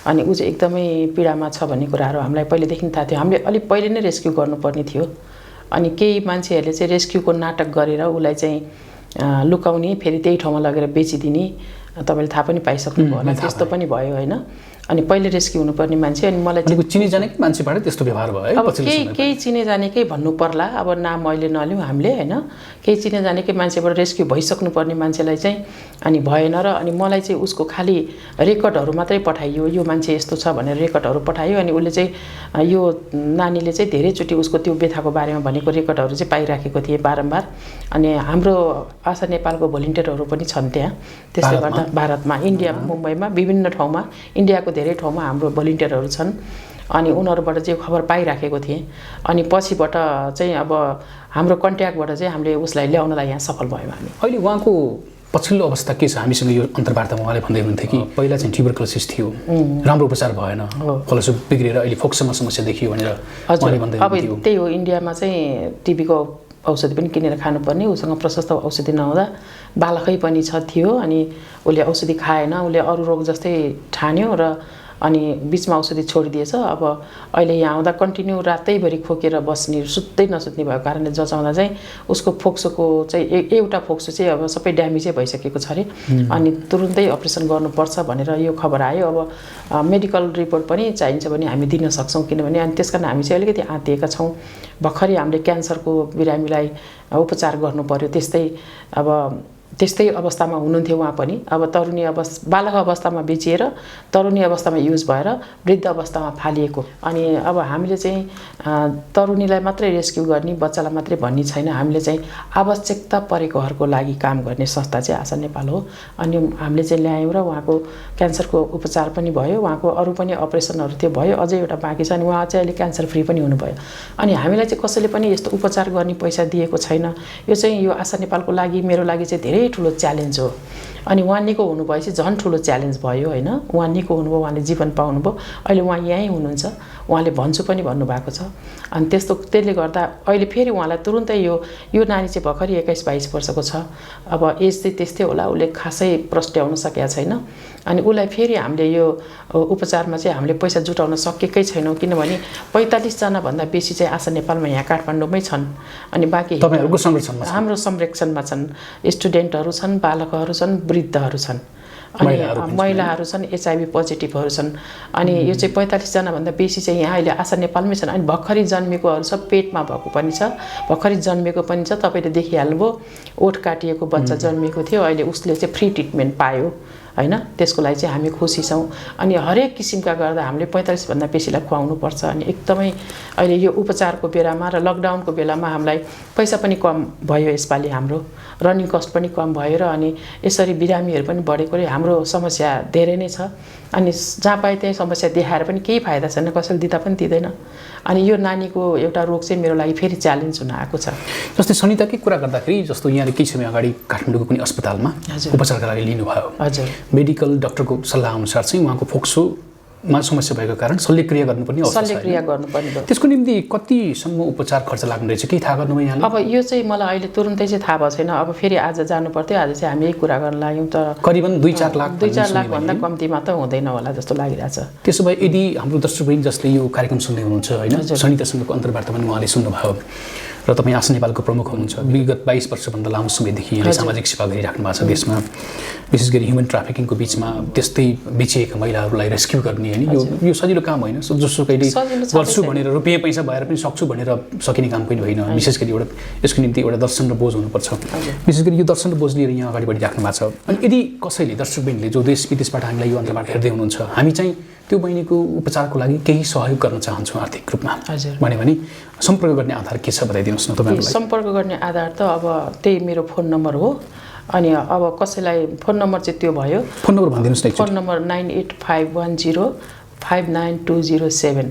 अनि ऊ चाहिँ एकदमै पीडामा छ भन्ने कुराहरू हामीलाई पहिलेदेखि थाहा थियो। हामीले अलिक पहिले नै रेस्क्यु गर्नुपर्ने थियो अनि केही मान्छेहरूले चाहिँ रेस्क्युको नाटक गरेर उसलाई चाहिँ लुकाउने, फेरि त्यही ठाउँमा लगेर बेचिदिने, तपाईँले थाहा पनि पाइसक्नुभयो होला। त्यस्तो पनि भयो होइन। अनि पहिले रेस्क्यु हुनुपर्ने मान्छे अनि मलाई चाहिँ चिने जानेकै मान्छेबाट त्यस्तो व्यवहार भयो है? अब केही चिने जानेकै भन्नु पर्ला, अब नाम अहिले नलिउँ हामीले होइन। केही चिने जानेकै मान्छेबाट रेस्क्यु भइसक्नुपर्ने मान्छेलाई चाहिँ अनि भएन र अनि मलाई चाहिँ उसको खालि रेकर्डहरू मात्रै पठाइयो, यो मान्छे यस्तो छ भनेर रेकर्डहरू पठायो। अनि उसले चाहिँ यो नानीले चाहिँ धेरैचोटि उसको त्यो व्यथाको बारेमा भनेको रेकर्डहरू चाहिँ पाइराखेको थिएँ बारम्बार। अनि हाम्रो आशा नेपालको भोलिन्टियरहरू पनि छन् त्यहाँ, त्यसले गर्दा भारतमा, इन्डिया, मुम्बईमा, विभिन्न ठाउँमा, इन्डियाको धेरै ठाउँमा हाम्रो भोलिन्टियरहरू छन्। अनि उनीहरूबाट चाहिँ खबर पाइराखेको थिएँ। अनि पछिबाट चाहिँ अब हाम्रो कन्ट्याक्टबाट चाहिँ हामीले उसलाई ल्याउनलाई यहाँ सफल भयौँ हामी। अहिले उहाँको पछिल्लो अवस्था के छ? हामीसँग यो अन्तर्वार्तामा उहाँले भन्दै हुनुहुन्थ्यो कि पहिला चाहिँ ट्युबरकुलोसिस थियो, राम्रो उपचार भएन, फलस्वरूप बिग्रेर अहिले फोक्सोमा समस्या देखियो भनेर उहाँले भन्दै हुनुहुन्थ्यो। अब त्यही हो, इन्डियामा चाहिँ टिबीको औषधि पनि किनेर खानुपर्ने, उसँग प्रशस्त औषधि नहुँदा बालकै पनि थियो। अनि उसले औषधि खाएन, उसले अरू रोग जस्तै ठान्यो र अनि बिचमा औषधि छोडिदिएछ। अब अहिले यहाँ आउँदा कन्टिन्यू रातैभरि खोकेर बस्ने, सुत्दै नसुत्ने भएको कारणले जचाउँदा चाहिँ उसको फोक्सोको चाहिँ एउटा फोक्सो चाहिँ अब सबै ड्यामेजै भइसकेको छ अरे। अनि तुरुन्तै अपरेसन गर्नुपर्छ भनेर यो खबर आयो। अब मेडिकल रिपोर्ट पनि चाहिन्छ भने हामी दिन सक्छौँ, किनभने अनि त्यस कारण हामी चाहिँ अलिकति आँतिएका छौँ। भर्खरै हामीले क्यान्सरको बिरामीलाई उपचार गर्नु पर्यो, त्यस्तै अवस्थामा हुनुहुन्थ्यो उहाँ पनि। अब बालक अवस्थामा बेचिएर तरुणी अवस्थामा युज भएर वृद्ध अवस्थामा फालिएको। अनि अब हामीले चाहिँ तरुणीलाई मात्रै रेस्क्यु गर्ने, बच्चालाई मात्रै भन्ने छैन। हामीले चाहिँ आवश्यकता परेकोहरूको लागि काम गर्ने संस्था चाहिँ आशा नेपाल हो। अनि हामीले चाहिँ ल्यायौँ र उहाँको क्यान्सरको उपचार पनि भयो, उहाँको अरू पनि अपरेसनहरू थियो भयो, अझै एउटा बाँकी छ। अनि उहाँ चाहिँ अहिले क्यान्सर फ्री पनि हुनुभयो। अनि हामीलाई चाहिँ कसैले पनि यस्तो उपचार गर्ने पैसा दिएको छैन। यो चाहिँ यो आशा नेपालको लागि, मेरो लागि चाहिँ धेरै ठुलो च्यालेन्ज हो। अनि उहाँ निको हुनुभएपछि झन् ठुलो च्यालेन्ज भयो होइन। उहाँ निको हुनुभयो, उहाँले जीवन पाउनुभयो, अहिले उहाँ यहीँ हुनुहुन्छ, उहाँले भन्छु पनि भन्नुभएको छ। अनि त्यसले गर्दा अहिले फेरि उहाँलाई तुरुन्तै यो नानी चाहिँ भर्खरै 21-22 वर्षको छ। अब एज चाहिँ त्यस्तै होला, उसले खासै प्रस्ट्याउन सकेका छैन। अनि उसलाई फेरि हामीले यो उपचारमा चाहिँ हामीले पैसा जुटाउन सकेकै छैनौँ, किनभने 45 जनाभन्दा बेसी चाहिँ आशा नेपालमा यहाँ काठमाडौँमै छन्। अनि बाँकी हाम्रो संरक्षणमा छन्, स्टुडेन्टहरू छन्, बालकहरू छन्, वृद्धहरू छन्, अनि महिलाहरू छन्, HIV पोजिटिभहरू छन्। अनि यो चाहिँ 45 जनाभन्दा बेसी चाहिँ यहाँ अहिले आशा नेपालमै छन्। अनि भर्खरै जन्मेकोहरू छ, पेटमा भएको पनि छ, भर्खरै जन्मेको पनि छ। तपाईँले देखिहाल्नुभयो, ओठ काटिएको बच्चा जन्मेको थियो, अहिले उसले चाहिँ फ्री ट्रिटमेन्ट पायो। हैन त्यसको लागि चाहिँ हामी खुसी छौँ अनि हरेक किसिमका गर्दा हामीले 45 भन्दा बेसीलाई खुवाउनु पर्छ अनि एकदमै अहिले यो उपचारको बेलामा र लकडाउनको बेलामा हामीलाई पैसा पनि कम भयो यसपालि हाम्रो रनिङ कस्ट पनि कम भयो र अनि यसरी बिरामीहरू पनि बढेकोले हाम्रो समस्या धेरै नै छ अनि जहाँ पाए त्यही समस्या देखाएर पनि केही फाइदा छैन कसैले दिँदा पनि दिँदैन अनि यो नानीको एउटा रोग चाहिँ मेरो लागि फेरि च्यालेन्ज हुन आएको छ जस्तै सनिताकै कुरा गर्दाखेरि जस्तो यहाँले केही समय अगाडि काठमाडौँको कुनै अस्पतालमा उपचारका लागि लिनुभयो हजुर मेडिकल डाक्टरको सल्लाह अनुसार चाहिँ उहाँको फोक्सोमा समस्या भएको कारण शल्यक्रिया गर्नुपर्ने अवस्था छ शल्यक्रिया गर्नुपर्ने भयो त्यसको निम्ति कतिसम्म उपचार खर्च लाग्ने रहेछ केही थाहा गर्नुभयो यहाँले अब यो चाहिँ मलाई अहिले तुरुन्तै चाहिँ थाहा भएको छैन अब फेरि आज जानु पर्थ्यो आज चाहिँ हामी यही कुरा गर्न लाग्यौँ तर करिबन 2-4 लाख 2-4 लाख भन्दा कम्तीमा त हुँदैन होला जस्तो लागिरहेछ त्यसो भए यदि हाम्रो दर्शकवृन्द जसले यो कार्यक्रम सुन्दै हुनुहुन्छ होइन सनितासँगको अन्तर्वार्ता पनि उहाँले सुन्नुभयो र तपाईँ आशा नेपालको प्रमुख हुनुहुन्छ विगत 22 वर्षभन्दा लामो समयदेखि यहाँले सामाजिक सेवा गरिराख्नु भएको छ देशमा विशेष गरी ह्युमन ट्राफिकिङको बिचमा त्यस्तै बेचिएका महिलाहरूलाई रेस्क्यु गर्ने होइन यो सजिलो काम होइन जोसुकैले गर्छु भनेर रुपियाँ पैसा भएर पनि सक्छु भनेर सकिने काम पनि होइन विशेष गरी एउटा यसको निम्ति एउटा दर्शन र बोझ हुनुपर्छ विशेष गरी यो दर्शन र बोझ लिएर यहाँ अगाडि बढिराख्नु भएको छ अनि यदि कसैले दर्शकवृन्दले जो देश विदेशबाट हामीलाई यो अन्तर्वार्ता हेर्दै हुनुहुन्छ हामी चाहिँ त्यो बहिनीको उपचारको लागि केही सहयोग गर्न चाहन्छौँ आर्थिक रूपमा भने सम्पर्क गर्ने आधार के छ बताइदिनुहोस् न तपाईँलाई सम्पर्क गर्ने आधार त अब त्यही मेरो फोन नम्बर हो अनि अब कसैलाई फोन नम्बर चाहिँ त्यो भयो फोन नम्बर भनिदिनुहोस् न फोन नम्बर 9851059207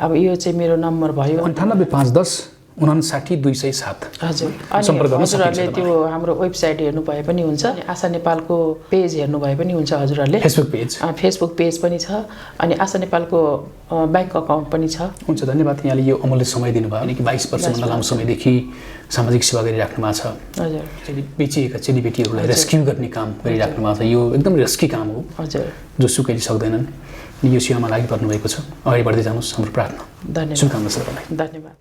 अब यो चाहिँ मेरो नम्बर भयो 98510 59207 हजुर अनि हजुरहरूले त्यो हाम्रो वेबसाइट हेर्नु भए पनि हुन्छ आशा नेपालको पेज हेर्नु भए पनि हुन्छ हजुरहरूले फेसबुक पेज पनि छ अनि आशा नेपालको ब्याङ्क अकाउन्ट पनि छ हुन्छ धन्यवाद यहाँले यो अमूल्य समय दिनुभयो अनि 22 वर्षभन्दा लामो समयदेखि सामाजिक सेवा गरिराख्नु भएको छ हजुर बेचिएका चेलीबेटीहरूलाई रेस्क्यु गर्ने काम गरिराख्नु भएको छ यो एकदम रिस्की काम हो हजुर जोसुकैले सक्दैनन् यो सेवामा लागि पर्नुभएको छ अगाडि बढ्दै जानुहोस् हाम्रो प्रार्थना धन्यवाद शुभकामना छ तपाईँलाई धन्यवाद